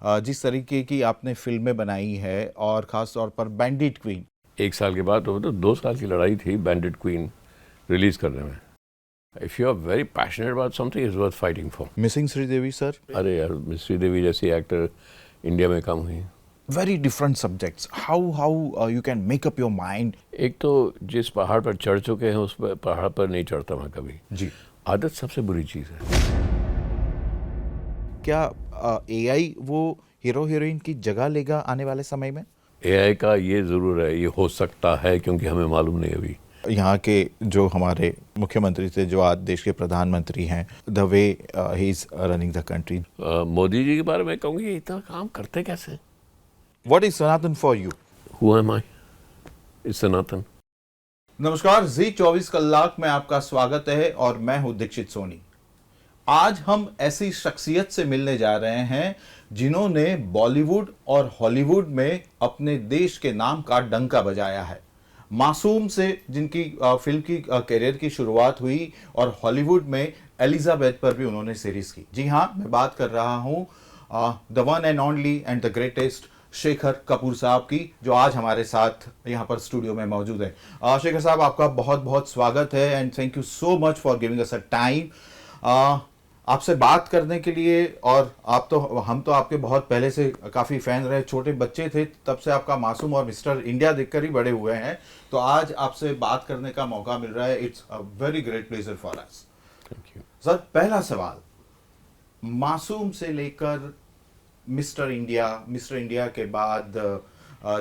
जिस तरीके की आपने फिल्में बनाई है और ख़ास तौर पर बैंडिट क्वीन। 1 साल के बाद तो 2 साल की लड़ाई थी बैंडिट क्वीन रिलीज करने में। If you are very passionate about something is worth fighting for. Missing Sridevi sir. अरे यार, मिस श्रीदेवी जैसी एक्टर इंडिया में कम हुई। Very different subjects, how you can make up your mind. एक तो जिस पहाड़ पर चढ़ चुके हैं उस पहाड़ पर नहीं चढ़ता मैं कभी। जी। आदत सबसे बुरी चीज़ है। क्या एआई वो हीरो हीरोइन की जगह लेगा आने वाले समय में? एआई का ये ज़रूर है, ये हो सकता है क्योंकि हमें मालूम नहीं अभी। यहाँ के जो हमारे मुख्यमंत्री थे, जो आज देश के प्रधानमंत्री हैं, the way he is running the country. Modi ji के बारे में कहूँगी, ये इतना काम करते कैसे? What is Sanatan for you? Who am I? Is Sanatan. नमस्कार, जी 24 कलाक में आपका स्वागत है और मैं हूं दीक्षित सोनी। आज हम ऐसी शख्सियत से मिलने जा रहे हैं जिन्होंने बॉलीवुड और हॉलीवुड में अपने देश के नाम का डंका बजाया है। मासूम से जिनकी फिल्म की करियर की शुरुआत हुई और हॉलीवुड में एलिजाबेथ पर भी उन्होंने सीरीज की। जी हाँ, मैं बात कर रहा हूँ the one and only and the greatest Shekhar Kapoor साहब की, जो आज हमारे साथ यहाँ पर स्टूडियो में मौजूद है। शेखर साहब, आपका बहुत बहुत स्वागत है and thank you so much for giving us a time आपसे बात करने के लिए। और हम तो आपके बहुत पहले से काफ़ी फैन रहे, छोटे बच्चे थे तब से आपका मासूम और मिस्टर इंडिया देखकर ही बड़े हुए हैं। तो आज आपसे बात करने का मौका मिल रहा है, it's a very great pleasure for us. Thank you sir, पहला सवाल, मासूम से लेकर मिस्टर इंडिया के बाद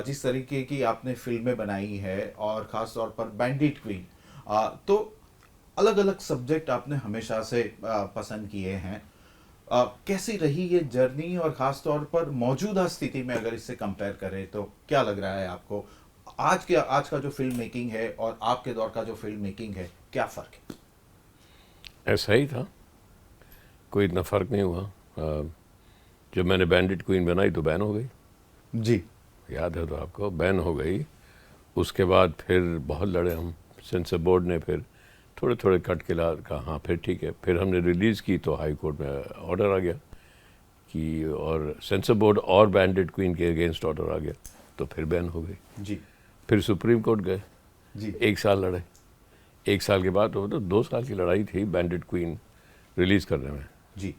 जिस तरीके की आपने फिल्में बनाई है और ख़ास तौर पर बैंडिट क्वीन, तो अलग अलग सब्जेक्ट आपने हमेशा से पसंद किए हैं। कैसी रही ये जर्नी और ख़ास तौर पर मौजूदा स्थिति में अगर इससे कंपेयर करें तो क्या लग रहा है आपको? आज का जो फिल्म मेकिंग है और आपके दौर का जो फिल्म मेकिंग है, क्या फ़र्क है? ऐसा ही था, कोई इतना फ़र्क नहीं हुआ। जब मैंने बैंडिट क्वीन बनाई तो बैन हो गई। जी। याद है तो आपको, बैन हो गई। उसके बाद फिर बहुत लड़े हम, सेंसर बोर्ड ने फिर थोड़े थोड़े कट के ला कहा हाँ फिर ठीक है। फिर हमने रिलीज़ की तो हाई कोर्ट में ऑर्डर आ गया कि, और सेंसर बोर्ड और बैंडिट क्वीन के अगेंस्ट ऑर्डर आ गया तो फिर बैन हो गई। जी। फिर सुप्रीम कोर्ट गए जी। 1 साल लड़े। 1 साल के बाद तो 2 साल की लड़ाई थी बैंडिट क्वीन रिलीज़ करने में। जी।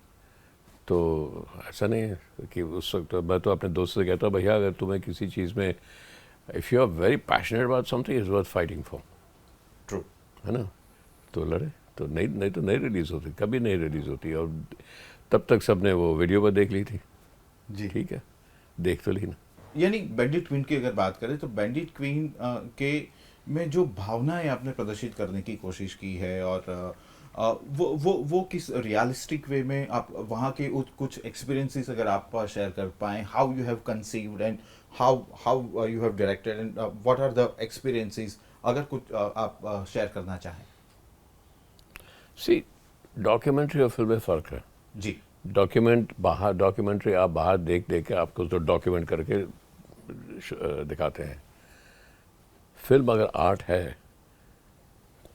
तो ऐसा नहीं है कि उस वक्त मैं तो अपने दोस्त से कहता भैया, अगर तुम्हें किसी चीज़ में if you are very passionate about something is worth fighting for. True. है ना? तो लड़े तो नहीं तो नहीं रिलीज़ होती, कभी नहीं रिलीज़ होती। और तब तक सबने वो वीडियो पर देख ली थी। जी। ठीक है, देख तो ली ना। यानी बैंडिट क्वीन की अगर बात करें तो बैंडिट क्वीन के में जो भावनाएं आपने प्रदर्शित करने की कोशिश की है और वो किस रियलिस्टिक वे में आप वहाँ के कुछ एक्सपीरियंसेस अगर आप शेयर कर पाएं, how you have conceived and how you have directed and what are the experiences, अगर कुछ आप शेयर करना चाहें। सी, डॉक्यूमेंट्री और फिल्म में फ़र्क है। जी। डॉक्यूमेंट्री आप बाहर देख के आपको तो डॉक्यूमेंट करके दिखाते हैं। फिल्म अगर आर्ट है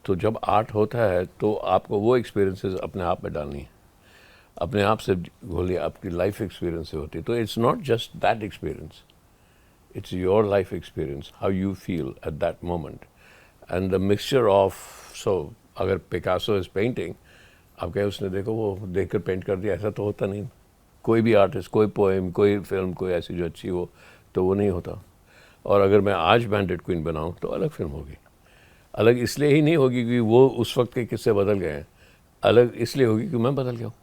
तो जब आर्ट होता है तो आपको वो एक्सपीरियंसेस अपने आप में डालनी है, अपने आप से घोलिए, आपकी लाइफ एक्सपीरियंस से होती है। तो it's not just that experience, it's your life experience, how you feel at that moment and the mixture of. So अगर पिकासो इज पेंटिंग, आप कहें उसने देखो वो देख कर पेंट कर दिया, ऐसा तो होता नहीं। कोई भी आर्टिस्ट, कोई पोएम, कोई फिल्म, कोई ऐसी जो अच्छी हो तो वो नहीं होता। और अगर मैं आज बैंडिट क्वीन बनाऊँ तो अलग फिल्म होगी। अलग इसलिए ही नहीं होगी कि वो उस वक्त के किस्से बदल गए हैं, अलग इसलिए होगी कि मैं बदल गया हूँ।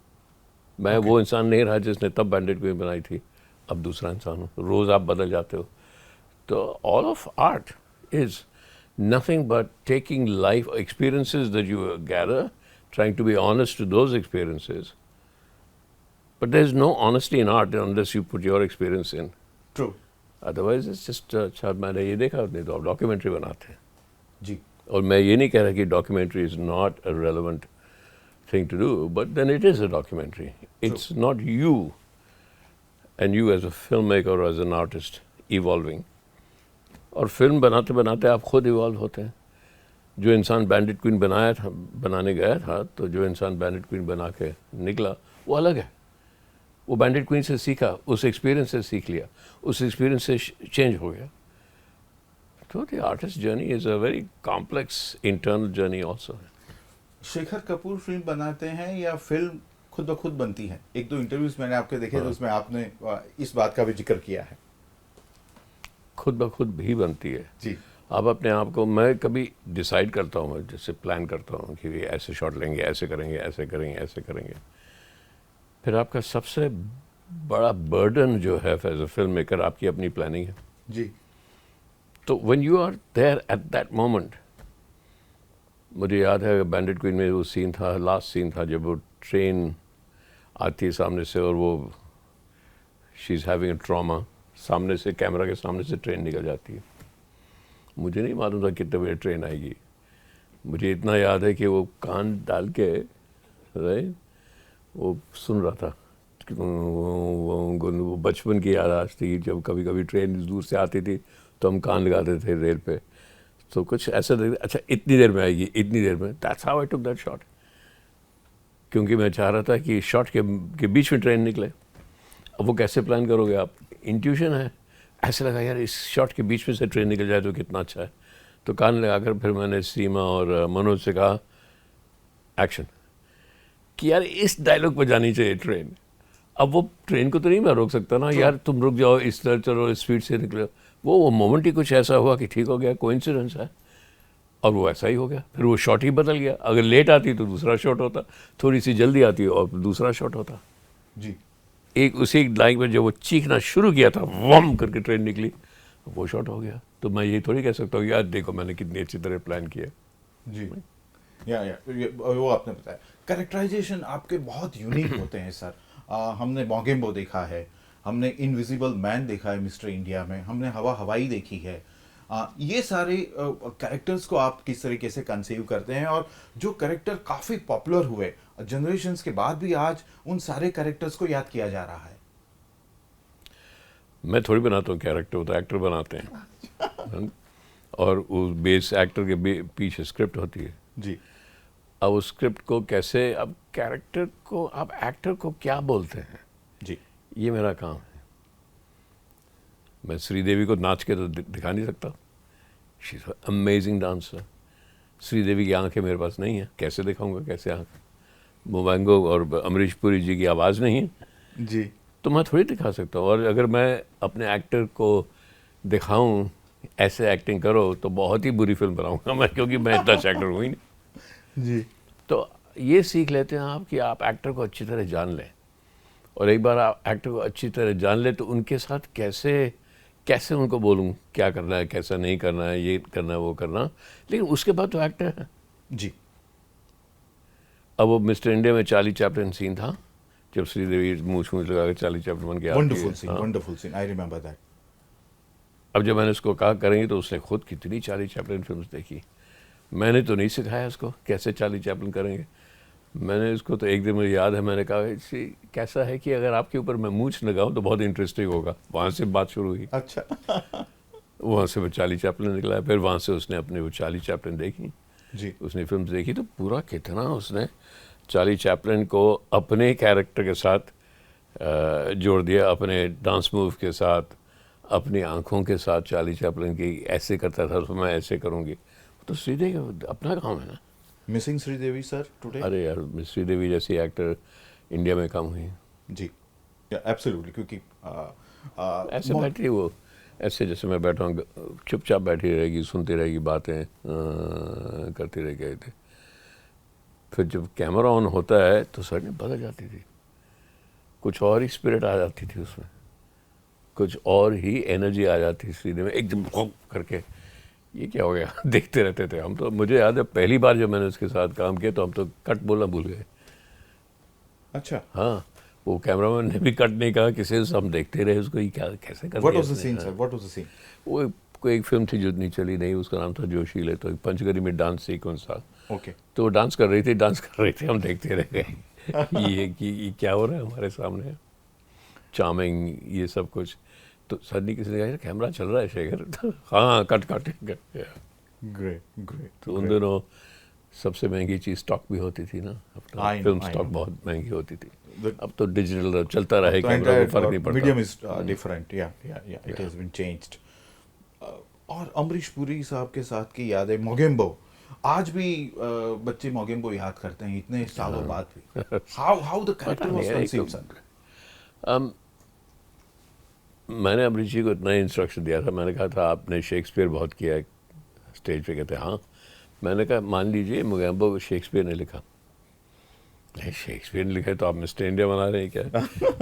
मैं वो इंसान नहीं रहा जिसने तब बैंडिट क्वीन बनाई थी, अब दूसरा इंसान हूँ। रोज़ आप बदल जाते हो। तो all of art is nothing but taking life experiences that you gather, trying to be honest to those experiences. But there's no honesty in art unless you put your experience in. True. Otherwise it's just अच्छा मैंने ये देखा, नहीं तो आप documentary बनाते हैं। जी। और मैं ये नहीं कह रहा कि documentary is not a relevant thing to do, but then it is a documentary. It's not you and you as a film maker और एज एन आर्टिस्ट इवॉल्विंग। और फिल्म बनाते बनाते आप खुद इवॉल्व होते हैं। जो इंसान बैंडिट क्वीन बनाने गया था, तो जो इंसान बैंडिट क्वीन बना के निकला वो अलग है। वो बैंडिट क्वीन से सीखा, उस एक्सपीरियंस से सीख लिया, उस एक्सपीरियंस से चेंज हो गया. तो the artist journey is a very complex internal journey also. Shekhar Kapoor film बनाते हैं या फिल्म खुद ब खुद बनती है? एक दो इंटरव्यूज मैंने आपके देखे तो उसमें आपने इस बात का भी जिक्र किया है. खुद ब खुद भी बनती है. जी. आप अपने आप को, मैं कभी डिसाइड करता हूँ, जैसे प्लान करता हूँ कि ऐसे शॉट लेंगे, ऐसे करेंगे, ऐसे करेंगे, ऐसे करेंगे. फिर आपका सबसे बड़ा बर्डन जो है एज अ फिल्म मेकर आपकी अपनी प्लानिंग है. जी. तो when you are there at that moment, मुझे याद है बैंडिट क्वीन में वो सीन था, लास्ट सीन था, जब वो ट्रेन आती है सामने से और वो she is having a trauma, सामने से, कैमरा के सामने से ट्रेन निकल जाती है. मुझे नहीं मालूम था कितने बजे ट्रेन आएगी. मुझे इतना याद है कि वो कान डाल के वो सुन रहा था. वो बचपन की याद आज थी, जब कभी कभी ट्रेन दूर से आती थी तो हम कान लगाते थे रेल पे. तो कुछ ऐसा अच्छा इतनी देर में आएगी, इतनी देर में. That's how I took that shot, क्योंकि मैं चाह रहा था कि शॉट के बीच में ट्रेन निकले. अब वो कैसे प्लान करोगे आप? इंट्यूशन है. ऐसे लगा यार इस शॉट के बीच में से ट्रेन निकल जाए तो कितना अच्छा है. तो कान लगाकर फिर मैंने सीमा और मनोज से कहा एक्शन, कि यार इस डायलॉग पर जानी चाहिए ट्रेन. अब वो ट्रेन को तो नहीं मैं रोक सकता ना, यार तुम रुक जाओ, इस तरह चलो, स्पीड से निकलो. वो मोमेंट ही कुछ ऐसा हुआ कि ठीक हो गया, कोइंसिडेंस है, और वो ऐसा ही हो गया. फिर वो शॉट ही बदल गया. अगर लेट आती तो दूसरा शॉट होता, थोड़ी सी जल्दी आती और दूसरा शॉट होता. जी. एक उसी लाइन में जब वो चीखना शुरू किया था, वम करके ट्रेन निकली, वो शॉट हो गया. तो मैं ये थोड़ी कह सकता हूँ यार देखो मैंने कितनी अच्छी तरह प्लान किया. जी. या वो आपने बताया. कैरेक्टराइजेशन आपके बहुत यूनिक होते हैं सर. हमने मोगेम्बो देखा है, हमने इनविजिबल मैन देखा है मिस्टर इंडिया में, हमने हवा हवाई देखी है. ये सारे कैरेक्टर्स को आप किस तरीके से कंसीव करते हैं, और जो कैरेक्टर काफ़ी पॉपुलर हुए जनरेशन्स के बाद भी आज उन सारे कैरेक्टर्स को याद किया जा रहा है? मैं थोड़ी बनाता हूँ कैरेक्टर, वो तो एक्टर बनाते हैं. और उस बेस एक्टर के पीछे स्क्रिप्ट होती है. जी. अब उस स्क्रिप्ट को कैसे, अब कैरेक्टर को, अब एक्टर को क्या बोलते हैं, जी. ये मेरा काम है. मैं श्रीदेवी को नाच के तो दिखा नहीं सकता. She is amazing dancer. Sridevi की आंखें मेरे पास नहीं है, कैसे दिखाऊंगा, कैसे आंख. मोवैंगो और अमरीश पुरी जी की आवाज़ नहीं है, जी. तो मैं थोड़ी दिखा सकता हूँ. और अगर मैं अपने एक्टर को दिखाऊं ऐसे एक्टिंग करो तो बहुत ही बुरी फिल्म बनाऊंगा मैं, क्योंकि मैं इतना अच्छा एक्टर हूँ ही नहीं. जी. तो ये सीख लेते हैं आप कि आप एक्टर को अच्छी तरह जान लें, और एक बार आप एक्टर को अच्छी तरह जान लें तो उनके साथ कैसे उनको बोलूं क्या करना है, कैसा नहीं करना है, ये करना है, वो करना. लेकिन उसके बाद तो एक्टर है. जी. अब वो मिस्टर इंडिया में चार्ली चैपलिन सीन था, जब श्रीदेवी मूछ लगा के चार्ली चैपलिन बन के आती है. Wonderful scene, I remember that. अब जब मैंने उसको कहा करेंगे तो उसने खुद कितनी चार्ली चैपलिन फिल्म्स देखी. मैंने तो नहीं सिखाया उसको कैसे चार्ली चैपलिन करेंगे. मैंने उसको तो एक दिन मुझे याद है, मैंने कहा कैसा है कि अगर आपके ऊपर मैं मूछ लगाऊं तो बहुत इंटरेस्टिंग होगा. वहाँ से बात शुरू हुई. अच्छा. वहाँ से वो चार्ली चैपलिन निकला. फिर वहाँ से उसने अपने वो चार्ली चैपलिन देखी. जी. उसने फिल्म देखी तो पूरा कितना उसने चार्ली चैपलिन को अपने कैरेक्टर के साथ जोड़ दिया, अपने डांस मूव के साथ, अपनी आंखों के साथ. चार्ली चैपलिन की ऐसे करता था तो मैं ऐसे करूँगी. तो श्रीदेवी अपना काम है ना. Missing Sridevi sir today? अरे यार श्रीदेवी जैसी एक्टर इंडिया में कम हुई. जी. एब्सोल्युटली. क्योंकि ऐसे बैठी वो, ऐसे जैसे मैं बैठा हूँ, चुपचाप बैठी रहेगी, सुनती रहेगी, बातें करती रह गए थे. फिर जब कैमरा ऑन होता है तो सडनली बदल जाती थी. कुछ और ही स्पिरिट आ जाती थी उसमें, कुछ और ही एनर्जी आ जाती थी श्रीदेवी में एकदम करके. ये क्या हो गया देखते रहते थे हम तो. मुझे याद है पहली बार जब मैंने उसके साथ काम किया तो हम तो कट बोलना भूल गए. अच्छा. हाँ, वो कैमरामैन ने भी कट नहीं कहा, किसी से हम देखते रहे उसको, ये क्या कैसे कर. What was the scene sir? What was the scene? वो कोई एक फिल्म थी जो नहीं चली नहीं, उसका नाम था जोशीले. तो एक पंचगरी में डांस सीक्वेंस था. ओके. तो वो डांस कर रही थी, हम देखते रह गए ये क्या हो रहा है हमारे सामने. चार्मिंग ये सब कुछ. तो सडनली किसी ने कहा कैमरा चल रहा है शेखर. हाँ कट. ग्रेट. तो उन दिनों सबसे महंगी चीज़ स्टॉक भी होती थी ना, अपना I know, film I stock know. बहुत महंगी होती थी। The- अब तो डिजिटल चलता रहे, तो कैमरा को फर्क नहीं entire medium पड़ता। is different. Yeah. It has been changed. और अमरीश पुरी साहब के साथ की यादें, मोगेम्बो, आज भी बच्चे मोगेम्बो याद करते हैं इतने सालों बाद भी। हाउ द पता कैरेक्टर नहीं वाज यार, एक कंसीव्ड, तो सर? मैंने अमरीश जी को इतना इंस्ट्रक्शन दिया था, मैंने कहा था आपने शेक्सपियर बहुत किया है स्टेज पे, कहते हैं हाँ। मैंने कहा मान लीजिए मोगेम्बो को शेक्सपियर ने लिखा। नहीं, शेक्सपियर ने लिखा है तो आप मिस्टर इंडिया बना रहे हैं क्या?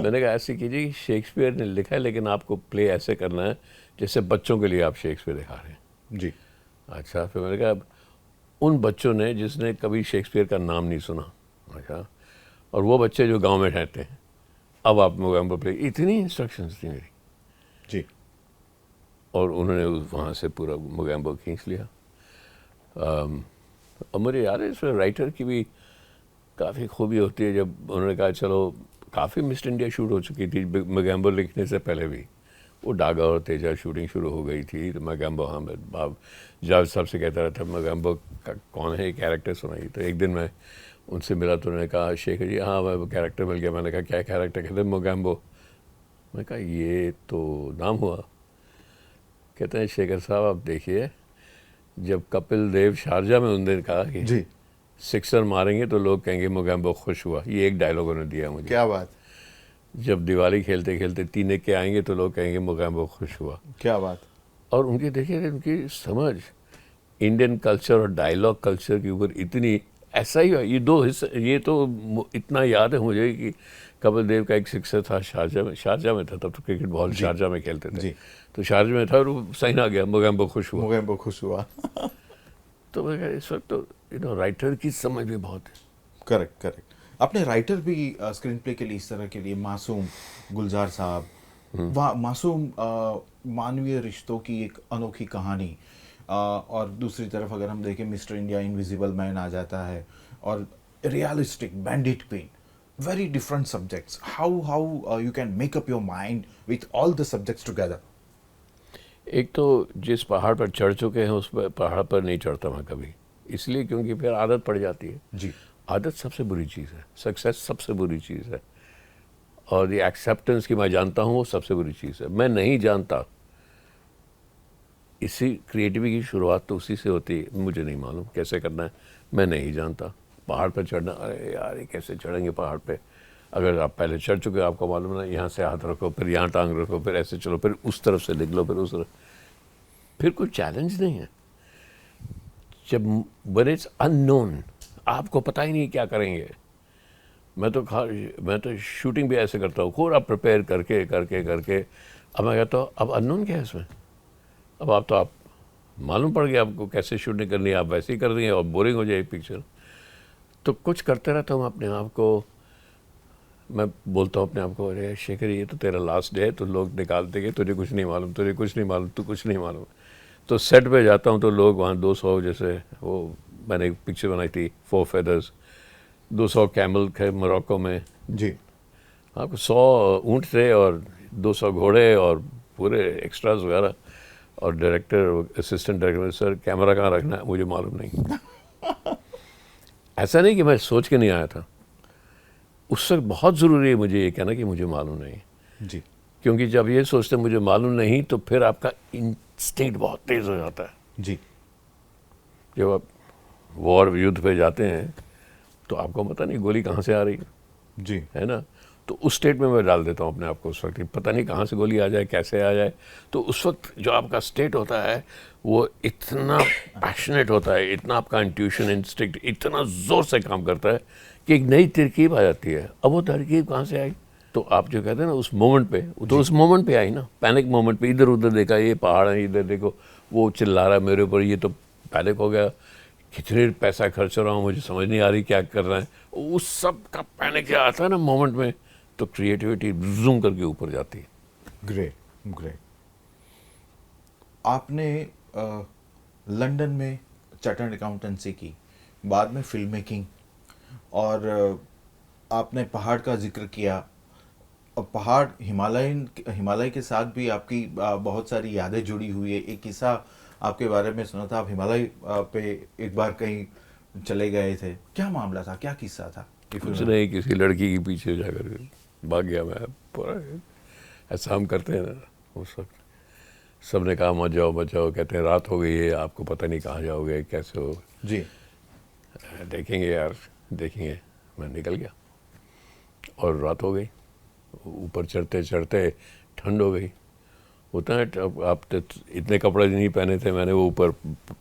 मैंने कहा ऐसे कीजिए कि शेक्सपियर ने लिखा है, लेकिन आपको प्ले ऐसे करना है जैसे बच्चों के लिए आप शेक्सपियर दिखा रहे हैं। जी। अच्छा, फिर मैंने कहा उन बच्चों ने जिसने कभी शेक्सपियर का नाम नहीं सुना, अच्छा, और वो बच्चे जो गांव में रहते हैं, अब आप मोगेम्बो प्ले। इतनी इंस्ट्रक्शंस थी मेरी, जी। और उन्होंने वहाँ से पूरा मोगेम्बो खींच लिया। और मुझे याद है इसमें राइटर की भी काफ़ी खूबी होती है। जब उन्होंने कहा चलो, काफ़ी मिस्टर इंडिया शूट हो चुकी थी मोगेम्बो लिखने से पहले भी, वो डागा और तेजा शूटिंग शुरू हो गई थी, तो मोगेम्बो, हाँ मैं जावेद साहब से कहता रहता मोगेम्बो का कौन है, कैरेक्टर सुनाई। तो एक दिन मैं उनसे मिला तो उन्होंने कहा शेखर जी हाँ मैं कैरेक्टर मिल गया। मैंने कहा क्या कैरेक्टर? कहते मोगेम्बो। मैं कहा ये तो नाम हुआ। कहते हैं शेखर साहब आप देखिए, जब कपिल देव शारजा में उन दिन कहा कि जी। सिक्सर मारेंगे तो लोग कहेंगे मोगेम्बो खुश हुआ, ये एक डायलॉग उन्होंने दिया मुझे। क्या बात, जब दिवाली खेलते खेलते तीने के आएंगे तो लोग कहेंगे मोगेम्बो खुश हुआ। क्या बात। और उनकी देखिए, उनकी समझ इंडियन कल्चर और डायलॉग कल्चर के ऊपर इतनी, ऐसा ही है ये दो हिस्से। ये तो इतना याद है मुझे कि कपिल देव का एक सिक्सर था शारजा में था, तब तो क्रिकेट बहुत शारजा में खेलते थे। जी। तो शारजा में था और वो साइन आ गया मोगेम्बो खुश हुआ। मोगेम्बो खुश हुआ। तो मैं कहा इस वक्त तो राइटर की समझ भी बहुत है। करेक्ट। अपने राइटर भी स्क्रीन प्ले के लिए इस तरह के लिए, मासूम गुलजार साहब, मासूम मानवीय रिश्तों की एक अनोखी कहानी। और दूसरी तरफ अगर हम देखें, मिस्टर इंडिया, इनविजिबल मैन आ जाता है, और realistic bandit pen, very different subjects. How you can make up your mind with all the subjects together? एक तो जिस पहाड़ पर चढ़ चुके हैं उस पहाड़ पर नहीं चढ़ता मैं कभी, इसलिए क्योंकि फिर आदत पड़ जाती है। जी। आदत सबसे बुरी चीज़ है, सक्सेस सबसे बुरी चीज़ है, और ये एक्सेप्टेंस की मैं जानता हूँ वो सबसे बुरी चीज़ है। मैं नहीं जानता, इसी क्रिएटिविटी की शुरुआत तो उसी से होती है। मुझे नहीं मालूम कैसे करना है, मैं नहीं जानता। पहाड़ पर चढ़ना, अरे यार ये कैसे चढ़ेंगे पहाड़ पे? अगर आप पहले चढ़ चुके हो, आपको मालूम ना, यहाँ से हाथ रखो, फिर यहाँ टांग रखो, फिर ऐसे चलो, फिर उस तरफ से निकलो, फिर उस तरफ, फिर कोई चैलेंज नहीं है। जब when it's unknown, आपको पता ही नहीं क्या करेंगे। मैं तो शूटिंग भी ऐसे करता हूँ, पूरा प्रिपेयर करके करके करके, अब मैं कहता हूँ अब अननोन क्या है इसमें। अब आप मालूम पड़ गया आपको कैसे शूटिंग करनी है, आप वैसे ही कर रही हैं और बोरिंग हो जाए पिक्चर। तो कुछ करते रहता हूँ अपने आप को। मैं बोलता हूँ अपने आप को, अरे शेखर ये तो तेरा लास्ट डे है, तो लोग निकालते कि तुझे कुछ नहीं मालूम, तुझे कुछ नहीं मालूम, तू कुछ नहीं मालूम। तो सेट पे जाता हूँ तो लोग वहाँ 200, जैसे वो मैंने एक पिक्चर बनाई थी 4 feathers, 200 कैमल थे मोरक्को में जी। आपको, 100 ऊँट थे और 200 घोड़े और पूरे एक्स्ट्रास वगैरह। और director, assistant director, sir camera कहाँ रखना है, मुझे मालूम नहीं। ऐसा नहीं कि मैं सोच के नहीं आया था, उस वक्त बहुत ज़रूरी है मुझे ये कहना कि मुझे मालूम नहीं। जी। क्योंकि जब ये सोचते मुझे मालूम नहीं, तो फिर आपका इंस्टिंक्ट बहुत तेज़ हो जाता है। जी। जब आप वॉर युद्ध पे जाते हैं तो आपको पता नहीं गोली कहाँ से आ रही जी। है ना, तो उस स्टेट में मैं डाल देता हूँ अपने आप को। उस वक्त पता नहीं कहाँ से गोली आ जाए, कैसे आ जाए। तो उस वक्त जो आपका स्टेट होता है वो इतना पैशनेट होता है, इतना आपका इंट्यूशन, इंस्टिंक्ट इतना ज़ोर से काम करता है कि एक नई तरकीब आ जाती है। अब वो तरकीब कहाँ से आई, तो आप जो कहते हैं ना उस मोमेंट पे, तो उस मोमेंट पे आई ना, पैनिक मोमेंट पे। इधर उधर देखा, ये पहाड़ है, इधर देखो वो चिल्ला रहा है मेरे ऊपर, ये तो पैनिक हो गया, कितने पैसा खर्च हो रहा हूँ, मुझे समझ नहीं आ रही क्या कर रहा है। उस सब का पैनिक क्या आता है ना मोमेंट में, तो क्रिएटिविटी जूम करके ऊपर जाती है। ग्रेट। आपने लंदन में चार्टर्ड अकाउंटेंसी की, बाद में फिल्म मेकिंग, और आपने पहाड़ का जिक्र किया। और पहाड़, हिमालय के साथ भी आपकी बहुत सारी यादें जुड़ी हुई है। एक किस्सा आपके बारे में सुना था, आप हिमालय पे एक बार कहीं चले गए थे, क्या मामला था, क्या किस्सा था? कुछ नहीं, किसी लड़की के पीछे जाकर भाग गया मैं पूरा। ऐसा हम करते हैं ना उस वक्त। सब ने कहा मत जाओ मत जाओ, कहते हैं रात हो गई है, आपको पता नहीं कहाँ जाओगे, कैसे हो। जी। देखेंगे यार देखेंगे। मैं निकल गया और रात हो गई। ऊपर चढ़ते चढ़ते ठंड हो गई। होता है अब आप तो इतने कपड़े नहीं पहने थे मैंने, वो ऊपर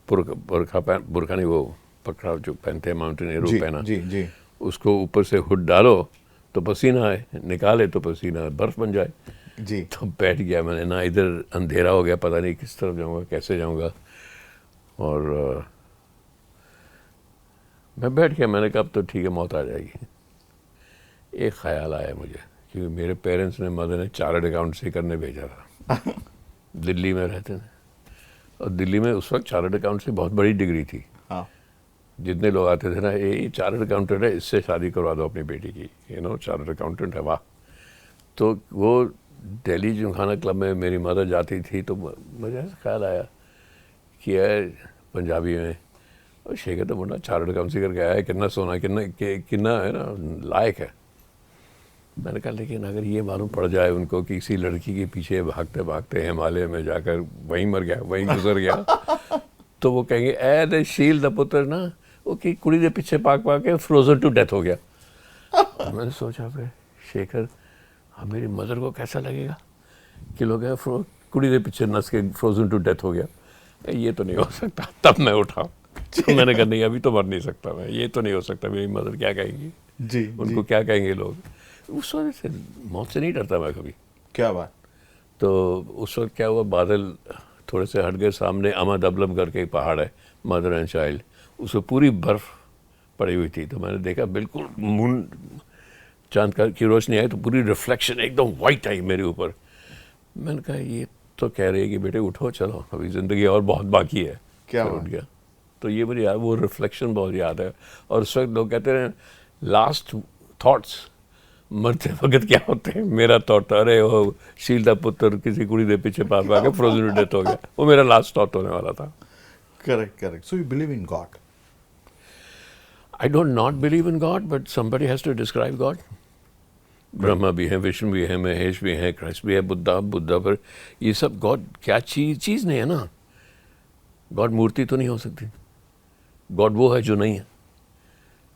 बुरखा नहीं, वो पकड़ा जो पहनते हैं माउंटेनियरों जी पहना, जी जी उसको ऊपर से हुड डालो तो पसीना आए, निकाले तो पसीना बर्फ बन जाए। जी। तो बैठ गया मैंने ना, इधर अंधेरा हो गया, पता नहीं किस तरफ जाऊंगा कैसे जाऊंगा। और मैं बैठ गया, मैंने कहा अब तो ठीक है मौत आ जाएगी। एक ख्याल आया मुझे, क्योंकि मेरे पेरेंट्स ने, मदर ने चार्टर्ड अकाउंटेंसी करने भेजा था। दिल्ली में रहते थे, और दिल्ली में उस वक्त चार्टर्ड अकाउंटेंसी बहुत बड़ी डिग्री थी। हाँ। जितने लोग आते थे ना, ये चार्टर्ड अकाउंटेंट है, इससे शादी करवा दो अपनी बेटी की, चार्टर्ड अकाउंटेंट है, वाह। तो वो दिल्ली जिमखाना क्लब में मेरी मदर जाती थी, तो मुझे ऐसा ख्याल आया कि यार पंजाबी में और शेखर तो मुंडा चार्टर्ड अकाउंटेंसी करके आया है, कितना सोना कितना है ना लायक है। मैंने कहा लेकिन अगर ये मालूम पड़ जाए उनको कि किसी लड़की के पीछे भागते भागते हिमालय में जाकर वहीं मर गया, वहीं गुजर गया, तो वो कहेंगे ए दे शील दा पुत्र ना, वो कि कुड़ी दे पीछे भाग के फ्रोजन टू डेथ हो गया। मैंने सोचा फिर शेखर, हाँ मेरी मदर को कैसा लगेगा कि लोग कुड़ी दे पीछे नस के फ्रोजन टू डेथ हो गया, ये तो नहीं हो सकता। तब मैं उठा, तो मैंने कहा नहीं अभी तो मर नहीं सकता मैं, ये तो नहीं हो सकता, मेरी मदर क्या कहेंगी, जी उनको क्या कहेंगे लोग। उस वजह से मौत से नहीं डरता मैं कभी। क्या बात। तो उस वक्त क्या हुआ, बादल थोड़े से हट गए, सामने अमा दबलम करके एक पहाड़ है, मदर एंड चाइल्ड, उसमें पूरी बर्फ पड़ी हुई थी। तो मैंने देखा बिल्कुल मून, चांद की रोशनी आई तो पूरी रिफ्लेक्शन एकदम वाइट आई मेरे ऊपर। मैंने कहा ये तो कह रही है कि बेटे उठो चलो, अभी ज़िंदगी और बहुत बाकी है। क्या उठ गया। तो ये मुझे याद, वो रिफ्लेक्शन बहुत याद है। और उस वक्त लोग कहते हैं लास्ट थॉट्स मरते वक्त क्या होते हैं, मेरा थॉट था अरे वो शीलदा पुत्र किसी कुड़ी दे पीछे पास के फ्रोजन डेथ हो गया, वो मेरा लास्ट थॉट होने वाला था। Correct correct. So you believe in God? I don't not believe in God, but somebody has to describe God. Brahma भी है, विष्णु भी है, महेश भी है, कृष्ण भी है, बुद्धा पर ये सब गॉड क्या चीज़ नहीं है ना। गॉड मूर्ति तो नहीं हो सकती, गॉड वो है जो नहीं है।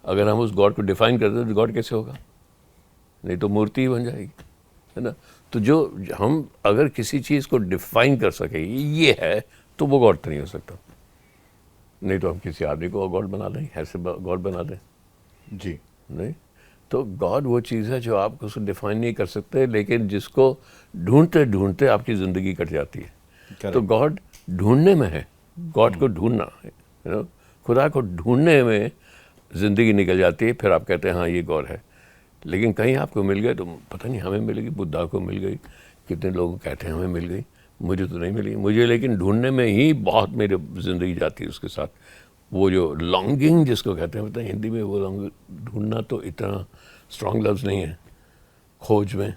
अगर हम उस गॉड को डिफाइन करते तो गॉड कैसे होगा, नहीं तो मूर्ति ही बन जाएगी, है ना। तो जो हम अगर किसी चीज़ को डिफाइन कर सके ये है, तो वो गॉड तो नहीं हो सकता। नहीं तो हम किसी आदमी को गॉड बना दें, ऐसे गॉड बना दें जी। नहीं। तो गॉड वो चीज़ है जो आप उसको डिफाइन नहीं कर सकते, लेकिन जिसको ढूंढते ढूंढते आपकी ज़िंदगी कट जाती है। तो गॉड ढूंढने में है, गॉड को ढूंढना है, खुदा को ढूंढने में ज़िंदगी निकल जाती है। फिर आप कहते हैं हाँ ये गॉड है। लेकिन कहीं आपको मिल गए तो पता नहीं, हमें मिल गई, बुद्धा को मिल गई, कितने लोग कहते हैं हमें मिल गई, मुझे तो नहीं मिली। मुझे लेकिन ढूंढने में ही बहुत मेरी ज़िंदगी जाती है उसके साथ। वो जो लॉन्गिंग जिसको कहते हैं, पता है हिंदी में वो ढूंढना तो इतना स्ट्रॉन्ग लफ्ज़ नहीं है। खोज में,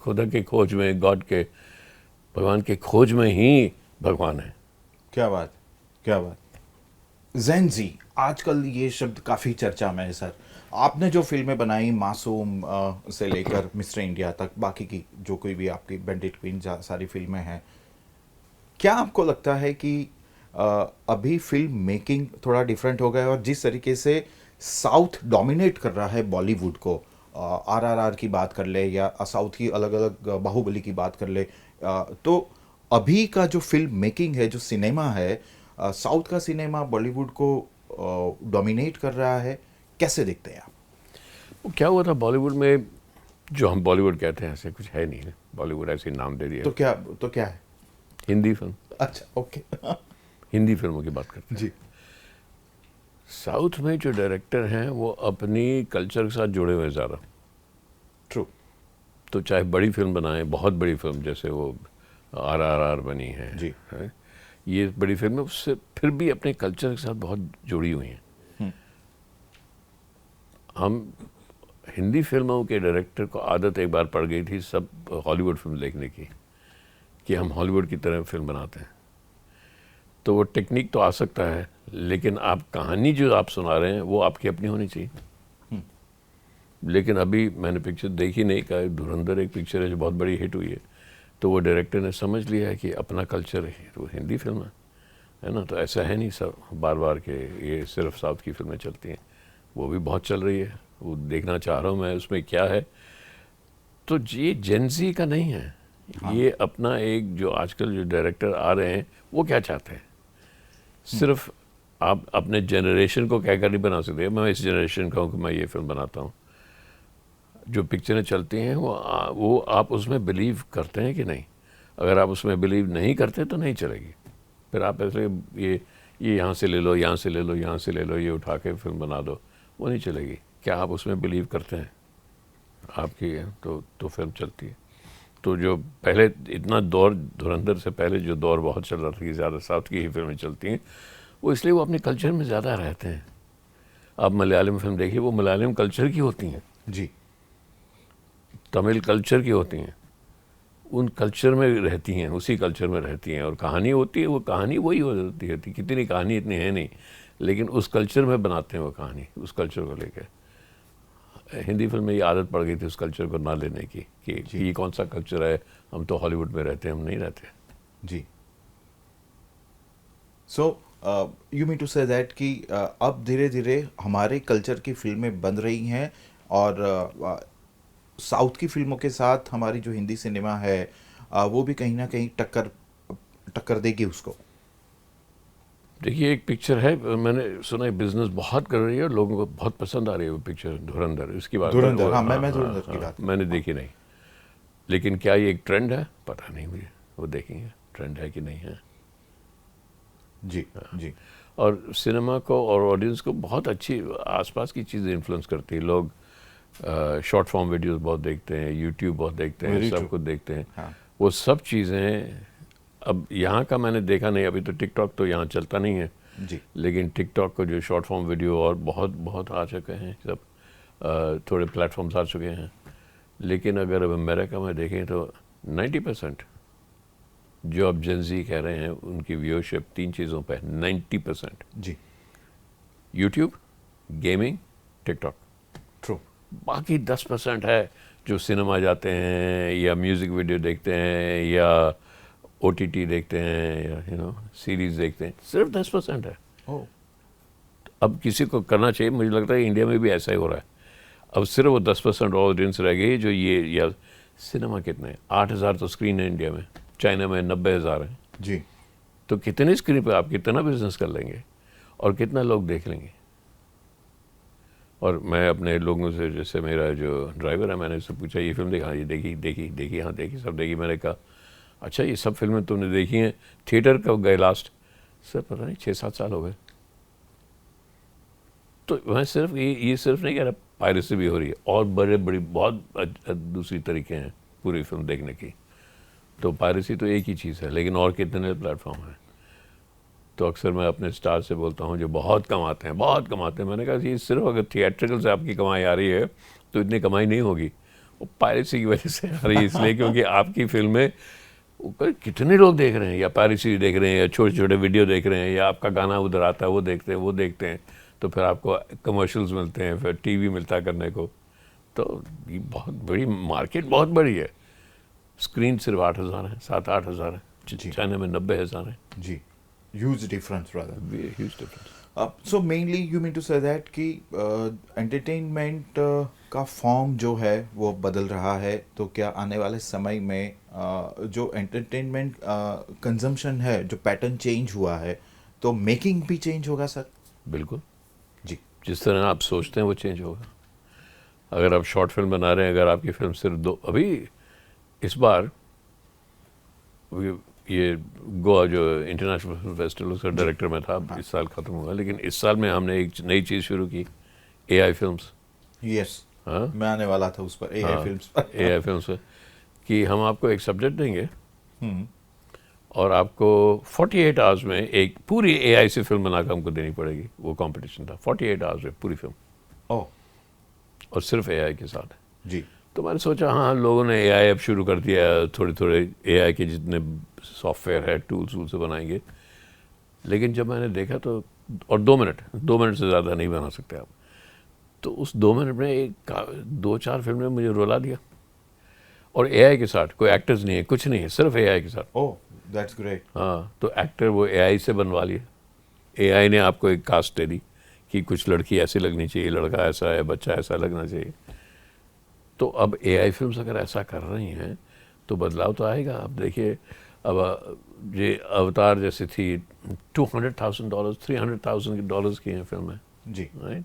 खुदा के खोज में, गॉड के, भगवान के खोज में ही भगवान है। क्या बात, क्या बात। ज़ेन ज़ी, आजकल ये शब्द काफ़ी चर्चा में है सर। आपने जो फिल्में बनाई, मासूम से लेकर मिस्टर इंडिया तक, बाकी की जो कोई भी आपकी बैंडिट क्वीन सारी फिल्में हैं, क्या आपको लगता है कि अभी फिल्म मेकिंग थोड़ा डिफरेंट हो गया है, और जिस तरीके से साउथ डोमिनेट कर रहा है बॉलीवुड को, RRR की बात कर ले या साउथ की अलग अलग बाहुबली की बात कर ले, तो अभी का जो फिल्म मेकिंग है, जो सिनेमा है, साउथ का सिनेमा बॉलीवुड को डोमिनेट कर रहा है, कैसे देखते हैं आप? वो क्या हुआ था बॉलीवुड में, जो हम बॉलीवुड कहते हैं ऐसे कुछ है नहीं, बॉलीवुड ऐसे नाम दे दिया। तो क्या है? हिंदी फिल्म। अच्छा, ओके। हिंदी फिल्मों की बात करते हैं जी। साउथ में जो डायरेक्टर हैं वो अपनी कल्चर के साथ जुड़े हुए ज़्यादा। ट्रू। तो चाहे बड़ी फिल्म बनाएं, बहुत बड़ी फिल्म जैसे वो RRR बनी है जी, है? ये बड़ी फिल्म है, उससे फिर भी अपने कल्चर के साथ बहुत जुड़ी हुई हैं। हम हिंदी फिल्मों के डायरेक्टर को आदत एक बार पड़ गई थी सब हॉलीवुड फिल्म देखने की, कि हम हॉलीवुड की तरह फिल्म बनाते हैं। तो वो टेक्निक तो आ सकता है, लेकिन आप कहानी जो आप सुना रहे हैं वो आपकी अपनी होनी चाहिए। लेकिन अभी मैंने पिक्चर देखी नहीं, का धुरंधर एक पिक्चर है जो बहुत बड़ी हिट हुई है, तो वो डायरेक्टर ने समझ लिया है कि अपना कल्चर है, तो हिंदी फिल्म है ना, तो ऐसा है नहीं सब बार बार के ये सिर्फ साउथ की फिल्में चलती हैं, वो भी बहुत चल रही है, वो देखना चाह रहा हूँ मैं उसमें क्या है। तो ये जेंजी का नहीं है, ये अपना एक जो आजकल जो डायरेक्टर आ रहे हैं वो क्या चाहते हैं। सिर्फ आप अपने जनरेशन को कहकर नहीं बना सकते, मैं इस जनरेशन का हूँ कि मैं ये फिल्म बनाता हूँ। जो पिक्चरें चलती हैं वो आप उसमें बिलीव करते हैं कि नहीं। अगर आप उसमें बिलीव नहीं करते तो नहीं चलेगी। फिर आप ऐसे ये यहाँ से ले लो, यहाँ से ले लो, यहाँ से ले लो, ये उठा के फिल्म बना दो, वो नहीं चलेगी। क्या आप उसमें बिलीव करते हैं आपकी है तो फिल्म चलती है। तो जो पहले इतना दौर, धुरंधर से पहले जो दौर बहुत चल रहा था कि ज़्यादा साउथ की ही फिल्में चलती हैं, वो इसलिए वो अपने कल्चर में ज़्यादा रहते हैं। आप मलयालम फिल्म देखिए, वो मलयालम कल्चर की होती हैं जी, तमिल कल्चर की होती हैं, उन कल्चर में रहती हैं, उसी कल्चर में रहती हैं, और कहानी होती है वो कहानी वही होती है। कितनी कहानी इतनी है नहीं, लेकिन उस कल्चर में बनाते हैं वो कहानी, उस कल्चर को लेकर। हिंदी फिल्म में ये आदत पड़ गई थी उस कल्चर को ना लेने की कि ये कौन सा कल्चर है, हम तो हॉलीवुड में रहते हैं, हम नहीं रहते। जी। So you mean to say that कि अब धीरे धीरे हमारे कल्चर की फिल्में बन रही हैं और साउथ की फिल्मों के साथ हमारी जो हिंदी सिनेमा है वो भी कहीं ना कहीं टक्कर देगी उसको। देखिए एक पिक्चर है, मैंने सुना है बिजनेस बहुत कर रही है और लोगों को बहुत पसंद आ रही है वो पिक्चर, धुरंधर। इसकी बात धुरंधर, हाँ, मैं धुरंधर की बात। मैंने देखी नहीं, लेकिन क्या ये एक ट्रेंड है पता नहीं मुझे, वो देखेंगे ट्रेंड है कि नहीं है। जी जी। और सिनेमा को और ऑडियंस को बहुत अच्छी आसपास की चीज़ें इन्फ्लुएंस करती है। लोग शॉर्ट फॉर्म वीडियोस बहुत देखते हैं, यूट्यूब बहुत देखते हैं, सब कुछ देखते हैं। हाँ। वो सब चीज़ें अब यहाँ का मैंने देखा नहीं, अभी तो टिकटॉक तो यहाँ चलता नहीं है जी। लेकिन टिकटॉक को जो शॉर्ट फॉर्म वीडियो और बहुत बहुत आ चुके हैं सब, थोड़े प्लेटफॉर्म्स आ चुके हैं। लेकिन अगर अब अमेरिका में देखें तो 90% जो अब जेंजी कह रहे हैं उनकी व्यूअरशिप 3 चीज़ों पे 90%। जी। YouTube, gaming, TikTok. ट्रू। बाकी 10% है जो सिनेमा जाते हैं या म्यूज़िक वीडियो देखते हैं या OTT देखते हैं या सीरीज़ देखते हैं, सिर्फ 10% है। ओह। अब किसी को करना चाहिए, मुझे लगता है इंडिया में भी ऐसा ही हो रहा है। अब सिर्फ वो 10% ऑडियंस रह गई जो ये, या सिनेमा कितने 8,000 तो स्क्रीन है इंडिया में, चाइना में 90,000 है। जी। तो कितनी स्क्रीन पे आप कितना बिजनेस कर लेंगे और कितना लोग देख लेंगे। और मैं अपने लोगों से, जैसे मेरा जो ड्राइवर है, मैंने उससे पूछा ये फिल्म देखा, ये देखी, हाँ देखी, सब देखी। मैंने कहा अच्छा ये सब फिल्में तुमने देखी हैं, थिएटर कब गए लास्ट? सर पता नहीं 6-7 साल हो गए। तो मैं सिर्फ ये सिर्फ नहीं कह रहा, पायरेसी भी हो रही है और बड़ी बहुत दूसरी तरीके हैं पूरी फिल्म देखने की। तो पायरेसी तो एक ही चीज़ है, लेकिन और कितने प्लेटफॉर्म हैं। तो अक्सर मैं अपने स्टार से बोलता हूँ जो बहुत कमाते हैं, मैंने कहा ये सिर्फ अगर थिएट्रिकल से आपकी कमाई आ रही है तो इतनी कमाई नहीं होगी, वो पायरेसी की वजह से आ रही है। इसलिए क्योंकि आपकी फिल्में कितने लोग देख रहे हैं, या पायरेसी देख रहे हैं, या छोटे छोटे वीडियो देख रहे हैं, या आपका गाना उधर आता है वो देखते हैं, तो फिर आपको कमर्शियल्स मिलते हैं, फिर टीवी मिलता है करने को। तो ये बहुत बड़ी मार्केट, बहुत बड़ी है। स्क्रीन सिर्फ 8,000 है, 7-8 हज़ार है, चाइना में 90,000 है। जी। Huge difference brother, huge difference. So mainly you mean to say that कि एंटरटेनमेंट का फॉर्म जो है वो बदल रहा है, तो क्या आने वाले समय में जो एंटरटेनमेंट कंजम्पशन है, जो पैटर्न चेंज हुआ है, तो मेकिंग भी चेंज होगा सर? बिल्कुल जी। जिस तरह आप सोचते हैं वो चेंज होगा। अगर आप शॉर्ट फिल्म बना रहे हैं, अगर आपकी फिल्म सिर्फ 2, अभी इस बार ये गोवा जो इंटरनेशनल फिल्म फेस्टिवल उसका डायरेक्टर मैं था, इस साल ख़त्म हुआ, लेकिन इस साल में हमने एक नई चीज़ शुरू की, AI फिल्म्स। यस, हाँ, मैं आने वाला था उस पर, AI फिल्म्स पर। AI फिल्म्स पे कि हम आपको एक सब्जेक्ट देंगे और आपको 48 आवर्स में एक पूरी AI से फिल्म बनाकर हमको देनी पड़ेगी। वो कंपटीशन था, 48 आवर्स में पूरी फिल्म, ओह। और सिर्फ AI के साथ। जी। तो मैंने सोचा हाँ, लोगों ने AI अब शुरू कर दिया, थोड़े थोड़े AI के जितने सॉफ्टवेयर है, टूल्स से बनाएंगे। लेकिन जब मैंने देखा तो, और 2 मिनट से ज़्यादा नहीं बना सकते आप, तो उस 2 मिनट में 2-4 फिल्में मुझे रुला दिया। और एआई के साथ, कोई एक्टर्स नहीं है, कुछ नहीं है, सिर्फ एआई के साथ। ओह, दैट्स ग्रेट। हाँ, तो एक्टर वो एआई से बनवा लिए। एआई ने आपको एक कास्ट दे दी कि कुछ लड़की ऐसी लगनी चाहिए, लड़का ऐसा है, बच्चा ऐसा लगना चाहिए। तो अब एआई फिल्म्स अगर ऐसा कर रही हैं तो बदलाव तो आएगा। अब देखिए, अब ये अवतार जैसी थी, $200,000 $300,000 की हैं फिल्में, जी राइट।